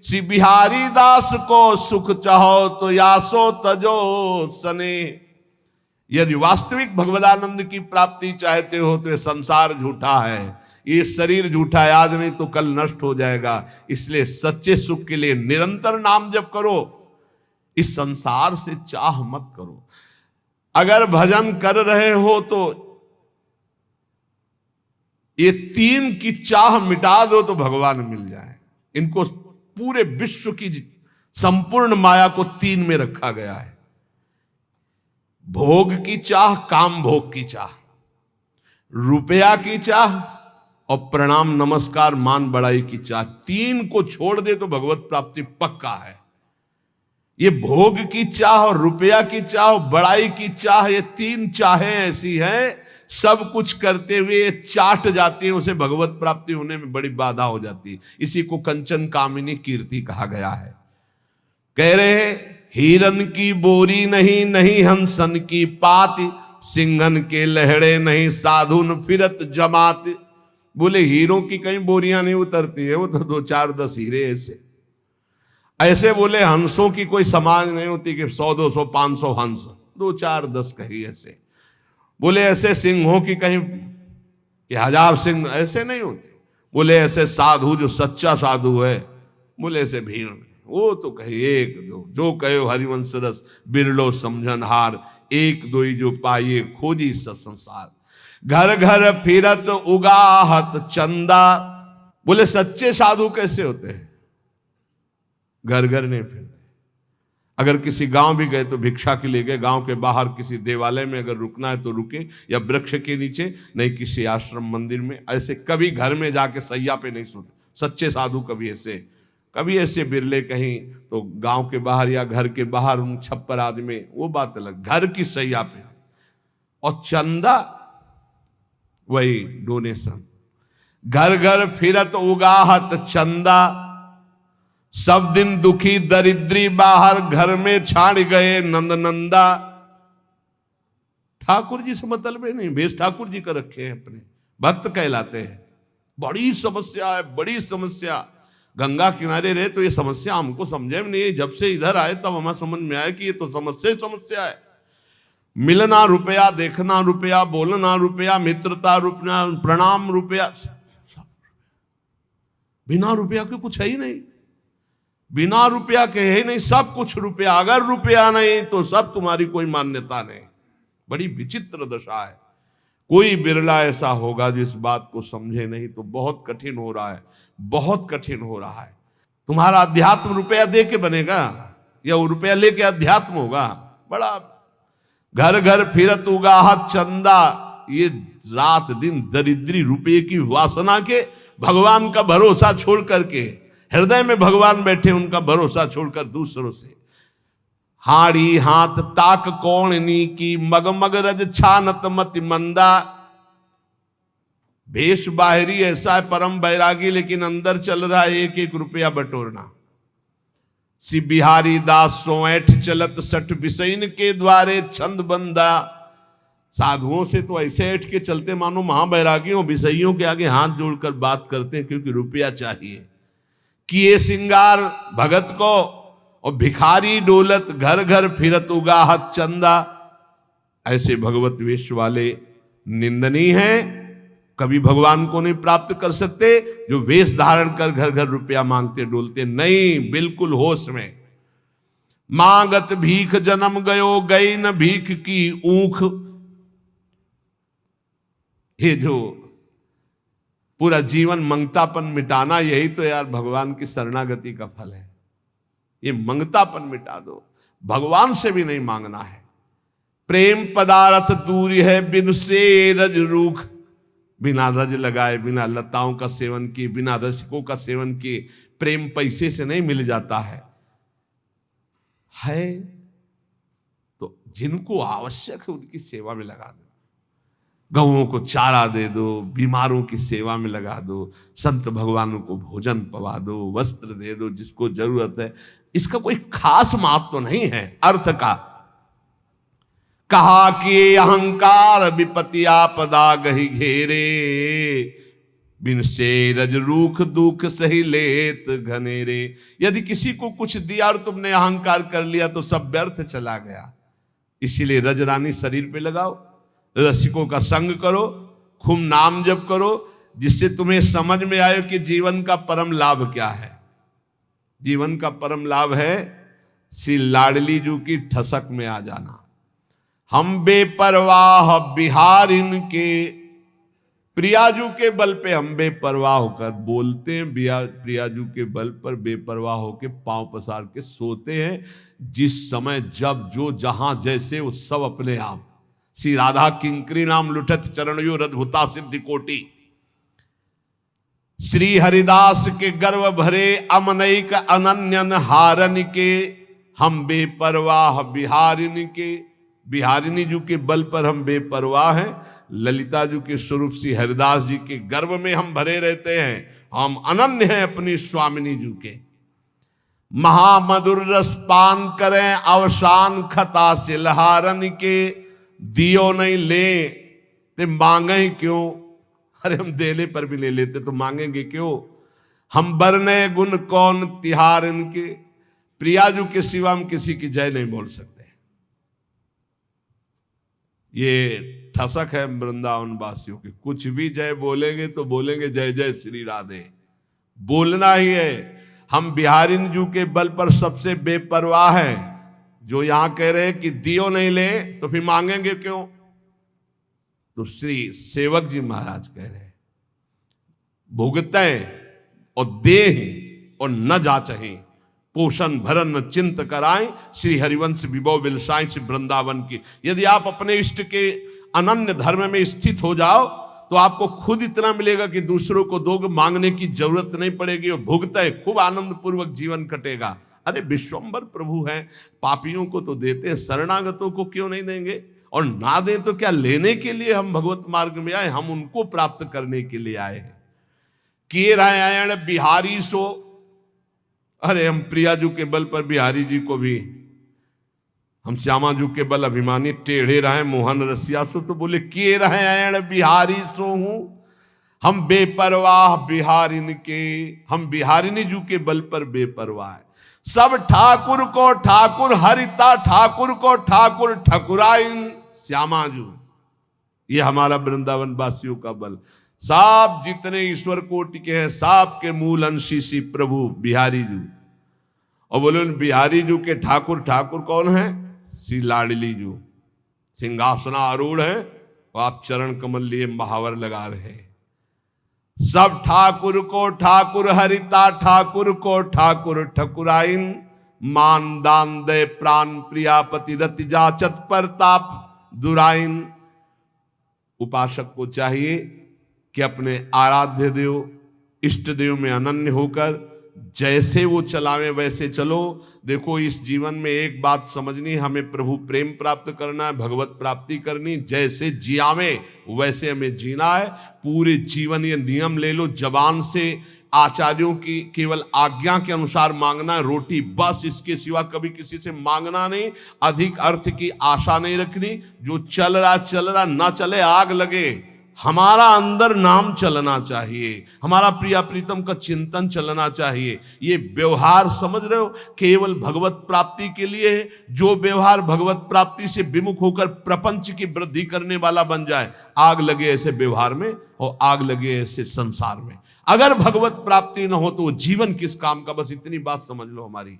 श्री बिहारी दास को सुख चाहो तो यासो तजो सने। यदि वास्तविक भगवदानंद की प्राप्ति चाहते हो तो ये संसार झूठा है, ये शरीर झूठा है, आज नहीं तो कल नष्ट हो जाएगा। इसलिए सच्चे सुख के लिए निरंतर नाम जप करो, इस संसार से चाह मत करो। अगर भजन कर रहे हो तो ये तीन की चाह मिटा दो तो भगवान मिल जाए। इनको पूरे विश्व की संपूर्ण माया को तीन में रखा गया है। भोग की चाह, काम भोग की चाह, रुपया की चाह और प्रणाम नमस्कार मान बड़ाई की चाह। तीन को छोड़ दे तो भगवत प्राप्ति पक्का है। ये भोग की चाह और रुपया की चाह और बड़ाई की चाह, ये तीन चाहें ऐसी हैं, सब कुछ करते हुए चाट जाती है, उसे भगवत प्राप्ति होने में बड़ी बाधा हो जाती है। इसी को कंचन कामिनी कीर्ति कहा गया है। कह रहे हैं हिरन की बोरी नहीं, नहीं हंसन की पात, सिंहन के लहड़े नहीं, साधुन फिरत जमात। बोले हीरों की कहीं बोरियां नहीं उतरती है, वो तो 2-4-10 हीरे ऐसे बोले हंसों की कोई समाज नहीं होती कि 100-200-500 हंस, 2-4-10 कहीं ऐसे। बोले ऐसे सिंहों की कहीं कि 1000 सिंह ऐसे नहीं होते। बोले ऐसे साधु जो सच्चा साधु है, बोले ऐसे भीड़ में, वो तो कहे 1-2, जो कहे हरिवंश रस बिरलो समझनहार, 1-2 जो पाइए खोजी सब संसार, घर घर फिरत उगाहत चंदा। बोले सच्चे साधु कैसे होते हैं? घर घर नहीं फिर, अगर किसी गांव भी गए तो भिक्षा के लिए गए, गांव के बाहर किसी देवालय में अगर रुकना है तो रुके, या वृक्ष के नीचे, नहीं किसी आश्रम मंदिर में। ऐसे कभी घर में जाके सैया पे नहीं सोते सच्चे साधु। कभी ऐसे बिरले कहीं तो गांव के बाहर या घर के बाहर उन छप्पर आदि में, वो बात अलग, घर की सैया पे। और चंदा वही डोनेशन, घर घर फिरत उगाहत चंदा, सब दिन दुखी दरिद्री बाहर, घर में छाड़ गए नंद नंदा। ठाकुर जी से मतलब नहीं, भेष ठाकुर जी का रखे हैं, अपने भक्त कहलाते हैं। बड़ी समस्या है, बड़ी समस्या। गंगा किनारे रहे तो ये समस्या हमको समझे में नहीं, जब से इधर आए तब हमें समझ में आया कि ये तो समस्या है। मिलना रुपया, देखना रुपया, बोलना रुपया, मित्रता रुपया, प्रणाम रुपया, बिना रुपया के कुछ है ही नहीं। बिना रुपया के है ही नहीं, सब कुछ रुपया। अगर रुपया नहीं तो सब तुम्हारी कोई मान्यता नहीं। बड़ी विचित्र दशा है। कोई बिरला ऐसा होगा जो इस बात को समझे नहीं, तो बहुत कठिन हो रहा है, बहुत कठिन हो रहा है। तुम्हारा अध्यात्म रुपया दे के बनेगा या वो रुपया लेके अध्यात्म होगा? बड़ा घर घर फिरत उगाहत चंदा, ये रात दिन दरिद्री रुपये की वासना के भगवान का भरोसा छोड़ करके, हृदय में भगवान बैठे उनका भरोसा छोड़कर दूसरों से हाड़ी हाथ ताक कौड़नी की, मगमग रज छानत मति मंदा। भेष बाहरी ऐसा है परम बैरागी, लेकिन अंदर चल रहा है 1-1 रुपया बटोरना। श्री बिहारी दास सो ऐठ चलत सठ बिसैन के द्वारे छंद बंदा। साधुओं से तो ऐसे ऐठ के चलते मानो महाबैरागियों, बिसैयों के आगे हाथ जोड़कर बात करते हैं, क्योंकि रुपया चाहिए। किए सिंगार भगत को और भिखारी डोलत, घर घर फिरत उगाहत चंदा। ऐसे भगवत वेश वाले निंदनीय हैं, कभी भगवान को नहीं प्राप्त कर सकते। जो वेश धारण कर घर घर रुपया मांगते डोलते, नहीं, बिल्कुल होश में। मांगत भीख जन्म गयो, गई न भीख की ऊख। ये जो पूरा जीवन मंगतापन मिटाना, यही तो यार भगवान की शरणागति का फल है। ये मंगतापन मिटा दो, भगवान से भी नहीं मांगना है। प्रेम पदार्थ दूरी है बिन से रज रूख। बिना रज लगाए, बिना लताओं का सेवन किए, बिना रसिकों का सेवन किए प्रेम पैसे से नहीं मिल जाता है। तो जिनको आवश्यक है उनकी सेवा में लगा दो। गौओं को चारा दे दो, बीमारों की सेवा में लगा दो, संत भगवानों को भोजन पवा दो, वस्त्र दे दो जिसको जरूरत है। इसका कोई खास महत्व तो नहीं है अर्थ का। कहा कि ये अहंकार विपत्ति आपदा गही घेरे, बिन से रज रूख दुख सही लेत घनेरे। यदि किसी को कुछ दिया और तुमने अहंकार कर लिया तो सब व्यर्थ चला गया। इसीलिए रजरानी शरीर पे लगाओ, रसिकों का संग करो, खूब नाम जप करो, जिससे तुम्हें समझ में आए कि जीवन का परम लाभ क्या है। जीवन का परम लाभ है श्री लाडली जू की ठसक में आ जाना। हम बेपरवाह बिहारिन के, प्रियाजू के बल पे हम बेपरवाह होकर बोलते हैं, प्रियाजू के बल पर बेपरवाह होकर पांव पसार के सोते हैं। जिस समय जब जो जहां जैसे वो सब अपने आप। श्री राधा किंकरी नाम लुठत चरणयो रद्भुता सिद्धि कोटि। श्री हरिदास के गर्व भरे अमनैक अनन्यन हारन के, हम बेपरवाह बिहारिन के। बिहारिनी जी के बल पर हम बेपरवाह हैं। ललिता जी के स्वरूप श्री हरिदास जी के गर्व में हम भरे रहते हैं। हम अनन्य हैं अपनी स्वामिनी जी के। महामधुर रस पान करें अवसान खता से लहारन के, दियो नहीं ले ते मांगे क्यों। अरे हम देने पर भी ले लेते तो मांगेंगे क्यों। हम बरने गुण कौन तिहार इनके, प्रियाजू के सिवा हम किसी की जय नहीं बोल सकते। ये ठसक है वृंदावन वासियों की। कुछ भी जय बोलेंगे तो बोलेंगे जय जय श्री राधे, बोलना ही है। हम बिहारिन जू के बल पर सबसे बेपरवाह हैं। जो यहां कह रहे हैं कि दियो नहीं ले तो फिर मांगेंगे क्यों। तो श्री सेवक जी महाराज कह रहे हैं भुगतें और देह और न जाचहें, पोषण भरन न चिंत कराएं, श्री हरिवंश विभव बिलसाएं श्री वृंदावन की। यदि आप अपने इष्ट के अनन्य धर्म में स्थित हो जाओ तो आपको खुद इतना मिलेगा कि दूसरों को दोगे, मांगने की जरूरत नहीं पड़ेगी और भुगते खूब आनंद पूर्वक जीवन कटेगा। अरे विश्वंभर प्रभु हैं, पापियों को तो देते हैं, शरणागतों को क्यों नहीं देंगे। और ना दें तो क्या लेने के लिए हम भगवत मार्ग में आए, हम उनको प्राप्त करने के लिए आए हैं। किए रायण बिहारी सो, अरे हम प्रियाजू के बल पर बिहारी जी को भी, हम श्यामाजू के बल अभिमानी टेढ़े रहे मोहन रसिया सो, तो बोले किए रायण बिहारी सो हूं। हम बेपरवाह बिहारिन के, हम बिहारिनी जू के बल पर बेपरवाह है। सब ठाकुर को ठाकुर हरिता, ठाकुर को ठाकुर ठकुराइन श्यामाजू। ये हमारा वृंदावन वासियों का बल। सब जितने ईश्वर कोटि के हैं सब के मूल अंशी श्री प्रभु बिहारी जू। और बोले बिहारी जू के ठाकुर, ठाकुर कौन है। श्री लाडली जू सिंहासना आरूढ़ है और आप चरण कमल लिए महावर लगा रहे हैं। सब ठाकुर को ठाकुर हरिता, ठाकुर को ठाकुर ठकुराइन, मान दान दे प्राण प्रियापति रति जाचत परताप दुराइन। उपासक को चाहिए कि अपने आराध्य देव इष्ट देव में अनन्य होकर जैसे वो चलावे वैसे चलो। देखो इस जीवन में एक बात समझनी, हमें प्रभु प्रेम प्राप्त करना है, भगवत प्राप्ति करनी। जैसे जियावे वैसे हमें जीना है। पूरे जीवन ये नियम ले लो, जबान से आचार्यों की केवल आज्ञा के अनुसार मांगना है, रोटी बस, इसके सिवा कभी किसी से मांगना नहीं। अधिक अर्थ की आशा नहीं रखनी। जो चल रहा ना चले, आग लगे। हमारा अंदर नाम चलना चाहिए, हमारा प्रिया प्रीतम का चिंतन चलना चाहिए। ये व्यवहार समझ रहे हो, केवल भगवत प्राप्ति के लिए है। जो व्यवहार भगवत प्राप्ति से विमुख होकर प्रपंच की वृद्धि करने वाला बन जाए, आग लगे ऐसे व्यवहार में और आग लगे ऐसे संसार में। अगर भगवत प्राप्ति न हो तो जीवन किस काम का। बस इतनी बात समझ लो हमारी।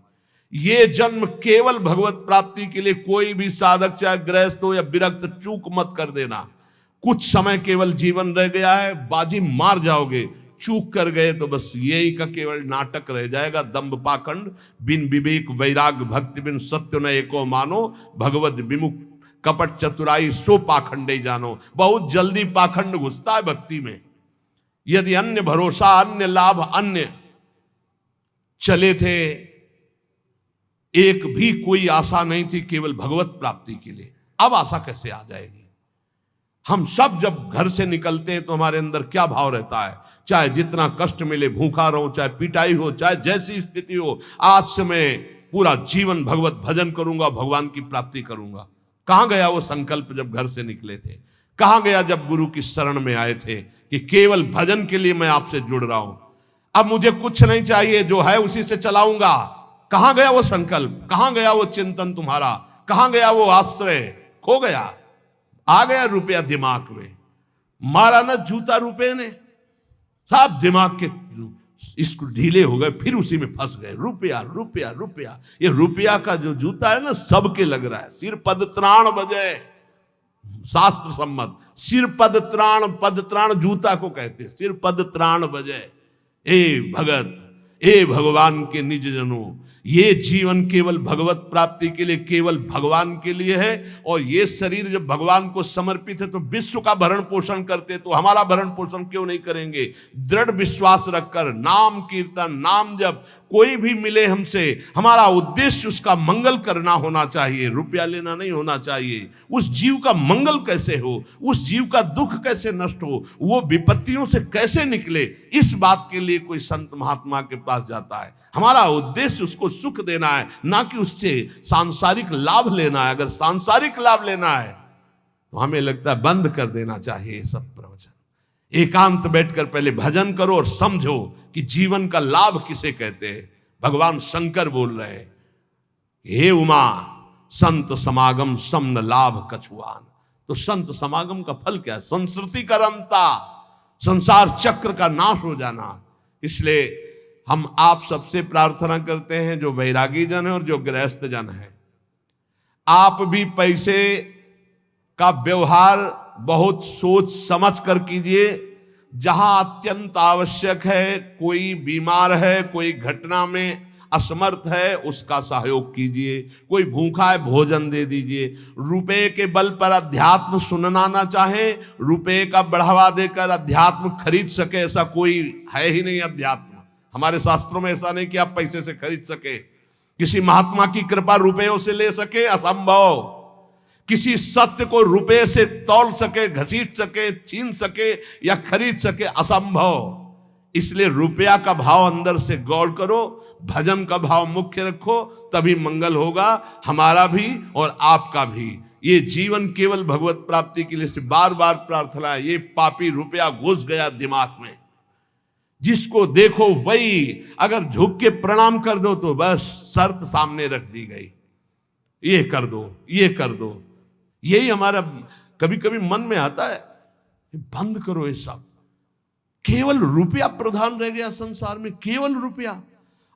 ये जन्म केवल भगवत प्राप्ति के लिए। कोई भी साधक चाहे गृहस्थ हो या विरक्त, चूक मत कर देना। कुछ समय केवल जीवन रह गया है, बाजी मार जाओगे। चूक कर गए तो बस यही का केवल नाटक रह जाएगा। दंभ पाखंड बिन विवेक वैराग भक्ति बिन सत्य न एको मानो, भगवत विमुख कपट चतुराई सो पाखंडे जानो। बहुत जल्दी पाखंड घुसता है भक्ति में। यदि अन्य भरोसा, अन्य लाभ, अन्य चले थे, एक भी कोई आशा नहीं थी केवल भगवत प्राप्ति के लिए। अब आशा कैसे आ जाएगी। हम सब जब घर से निकलते हैं तो हमारे अंदर क्या भाव रहता है। चाहे जितना कष्ट मिले, भूखा रहो, चाहे पिटाई हो, चाहे जैसी स्थिति हो, आज से मैं पूरा जीवन भगवत भजन करूंगा, भगवान की प्राप्ति करूंगा। कहां गया वो संकल्प जब घर से निकले थे? कहां गया जब गुरु की शरण में आए थे कि केवल भजन के लिए मैं आपसे जुड़ रहा हूं, अब मुझे कुछ नहीं चाहिए, जो है उसी से चलाऊंगा? कहां गया वो संकल्प? कहां गया वो चिंतन तुम्हारा? कहां गया वो आश्रय? खो गया। आ गया रुपया दिमाग में, मारा ना जूता रुपये ने, सब दिमाग के इसको ढीले हो गए, फिर उसी में फंस गए। रुपया रुपया रुपया, ये रुपया का जो जूता है ना, सबके लग रहा है। सिर पद त्राण बजे, शास्त्र सम्मत सिर पद त्राण, पद त्राण जूता को कहते, सिर पद त्राण बजे। ए भगत, ए भगवान के निज जनों, ये जीवन केवल भगवत प्राप्ति के लिए, केवल भगवान के लिए है। और ये शरीर जब भगवान को समर्पित है तो विश्व का भरण पोषण करते, तो हमारा भरण पोषण क्यों नहीं करेंगे? दृढ़ विश्वास रखकर नाम कीर्तन, नाम जप, कोई भी मिले हमसे, हमारा उद्देश्य उसका मंगल करना होना चाहिए, रुपया लेना नहीं होना चाहिए। उस जीव का मंगल कैसे हो, उस जीव का दुख कैसे नष्ट हो, वो विपत्तियों से कैसे निकले, इस बात के लिए कोई संत महात्मा के पास जाता है। हमारा उद्देश्य उसको सुख देना है, ना कि उससे सांसारिक लाभ लेना है। अगर सांसारिक लाभ लेना है तो हमें लगता है बंद कर देना चाहिए ये सब प्रवचन। एकांत बैठकर पहले भजन करो और समझो कि जीवन का लाभ किसे कहते हैं। भगवान शंकर बोल रहे हैं, हे उमा संत समागम समन लाभ कछुआन। तो संत समागम का फल क्या है? संस्कृति का रमता, संसार चक्र का नाश हो जाना। इसलिए हम आप सबसे प्रार्थना करते हैं, जो वैरागी जन है और जो गृहस्थ जन है, आप भी पैसे का व्यवहार बहुत सोच समझ कर कीजिए। जहां अत्यंत आवश्यक है, कोई बीमार है, कोई घटना में असमर्थ है, उसका सहयोग कीजिए। कोई भूखा है, भोजन दे दीजिए। रुपए के बल पर अध्यात्म सुनना ना चाहे, रुपए का बढ़ावा देकर अध्यात्म खरीद सके, ऐसा कोई है ही नहीं। अध्यात्म हमारे शास्त्रों में ऐसा नहीं कि आप पैसे से खरीद सके। किसी महात्मा की कृपा रुपयों से ले सके, असंभव। किसी सत्य को रुपए से तौल सके, घसीट सके, छीन सके या खरीद सके, असंभव। इसलिए रुपया का भाव अंदर से गौर करो, भजन का भाव मुख्य रखो, तभी मंगल होगा, हमारा भी और आपका भी। ये जीवन केवल भगवत प्राप्ति के लिए से बार बार प्रार्थना है। ये पापी रुपया घुस गया दिमाग में, जिसको देखो वही अगर झुक के प्रणाम कर दो तो बस शर्त सामने रख दी गई, ये कर दो, ये कर दो। यही हमारा कभी कभी मन में आता है, बंद करो ये सब। केवल रुपया प्रधान रह गया संसार में, केवल रुपया।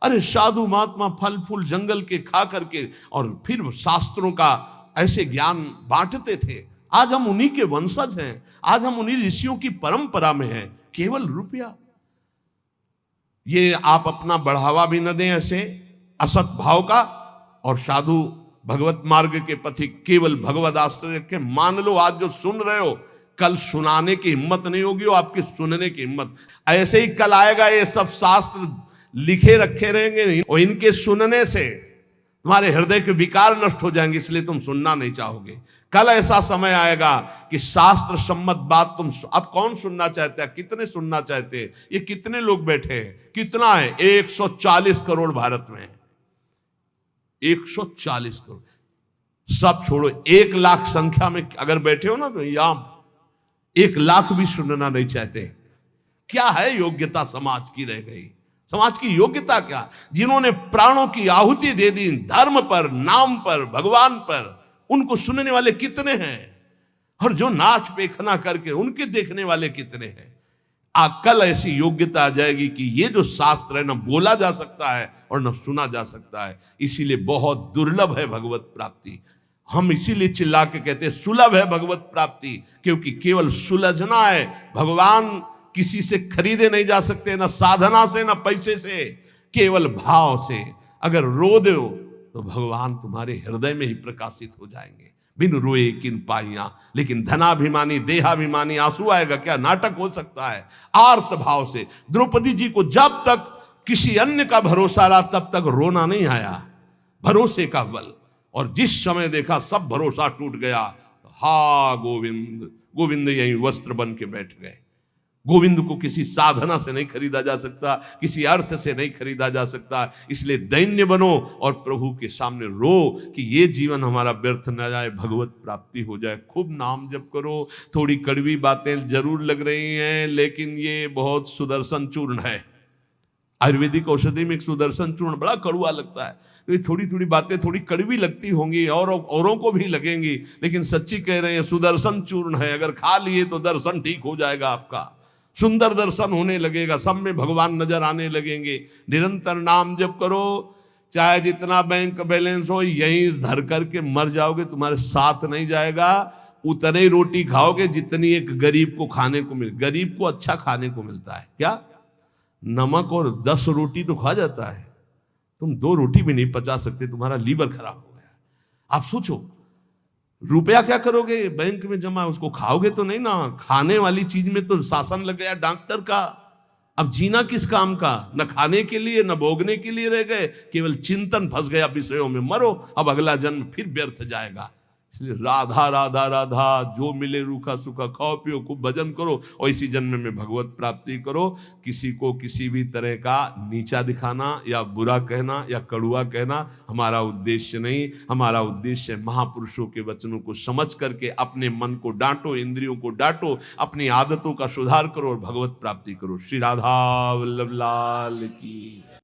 अरे साधु महात्मा फल फूल जंगल के खा करके और फिर शास्त्रों का ऐसे ज्ञान बांटते थे। आज हम उन्हीं के वंशज हैं, आज हम उन्हीं ऋषियों की परंपरा में हैं। केवल रुपया, ये आप अपना बढ़ावा भी न दें ऐसे असत भाव का। और साधु भगवत मार्ग के पथिक केवल भगवत आश्रय रखें। मान लो आज जो सुन रहे हो, कल सुनाने की हिम्मत नहीं होगी, और आपके सुनने की हिम्मत। ऐसे ही कल आएगा, ये सब शास्त्र लिखे रखे रहेंगे और इनके सुनने से तुम्हारे हृदय के विकार नष्ट हो जाएंगे, इसलिए तुम सुनना नहीं चाहोगे। कल ऐसा समय आएगा कि शास्त्र सम्मत बात तुम अब कौन सुनना चाहते हैं? कितने सुनना चाहते हैं? ये कितने लोग बैठे हैं? कितना है? 140 करोड़ भारत में, 140 करोड़। सब छोड़ो, 1 लाख संख्या में अगर बैठे हो ना, तो यहाँ 1 लाख भी सुनना नहीं चाहते। क्या है योग्यता समाज की रह गई? समाज की योग्यता क्या? जिन्होंने प्राणों की आहुति दे दी धर्म पर, नाम पर, भगवान पर, उनको सुनने वाले कितने हैं? और जो नाच पेखना करके उनके देखने वाले कितने हैं? कल ऐसी योग्यता आ जाएगी कि ये जो शास्त्र है ना बोला जा सकता है और न सुना जा सकता है। इसीलिए बहुत दुर्लभ है भगवत प्राप्ति। हम इसीलिए चिल्ला के कहते हैं सुलभ है भगवत प्राप्ति, क्योंकि केवल सुलझना है। भगवान किसी से खरीदे नहीं जा सकते, ना साधना से, ना पैसे से, केवल भाव से। अगर रो दो तो भगवान तुम्हारे हृदय में ही प्रकाशित हो जाएंगे। बिन रोए किन पाइया, लेकिन धनाभिमानी देहाभिमानी आंसू आएगा क्या? नाटक हो सकता है। आर्त भाव से द्रौपदी जी को जब तक किसी अन्य का भरोसा रहा तब तक रोना नहीं आया, भरोसे का बल। और जिस समय देखा सब भरोसा टूट गया, हा गोविंद गोविंद यही वस्त्र बन के बैठ गए। गोविंद को किसी साधना से नहीं खरीदा जा सकता, किसी अर्थ से नहीं खरीदा जा सकता। इसलिए दैन्य बनो और प्रभु के सामने रो कि ये जीवन हमारा व्यर्थ न जाए, भगवत प्राप्ति हो जाए। खूब नाम जप करो। थोड़ी कड़वी बातें जरूर लग रही हैं, लेकिन ये बहुत सुदर्शन चूर्ण है। आयुर्वेदिक औषधि में एक सुदर्शन चूर्ण बड़ा कड़वा लगता है, तो ये थोड़ी थोड़ी बातें थोड़ी कड़वी लगती होंगी और औरों को भी लगेंगी, लेकिन सच्ची कह रहे हैं सुदर्शन चूर्ण है। अगर खा लिए तो दर्शन ठीक हो जाएगा, आपका सुंदर दर्शन होने लगेगा, सब में भगवान नजर आने लगेंगे। निरंतर नाम जप करो, चाहे जितना बैंक बैलेंस हो यहीं धर करके मर जाओगे, तुम्हारे साथ नहीं जाएगा। उतने ही रोटी खाओगे जितनी एक गरीब को खाने को मिले। गरीब को अच्छा खाने को मिलता है क्या? नमक और 10 रोटी तो खा जाता है, तुम 2 रोटी भी नहीं पचा सकते, तुम्हारा लीवर खराब हो गया। आप सोचो, रुपया क्या करोगे? बैंक में जमा, उसको खाओगे तो नहीं ना। खाने वाली चीज में तो शासन लग गया डॉक्टर का। अब जीना किस काम का? न खाने के लिए न भोगने के लिए रह गए, केवल चिंतन फंस गया विषयों में। मरो, अब अगला जन्म फिर व्यर्थ जाएगा। इसलिए राधा राधा राधा, जो मिले रूखा सूखा खाओ पियो, खूब भजन करो और इसी जन्म में भगवत प्राप्ति करो। किसी को किसी भी तरह का नीचा दिखाना या बुरा कहना या कड़ुआ कहना हमारा उद्देश्य नहीं। हमारा उद्देश्य महापुरुषों के वचनों को समझ करके अपने मन को डांटो, इंद्रियों को डांटो, अपनी आदतों का सुधार करो और भगवत प्राप्ति करो। श्री राधा वल्लभ लाल की।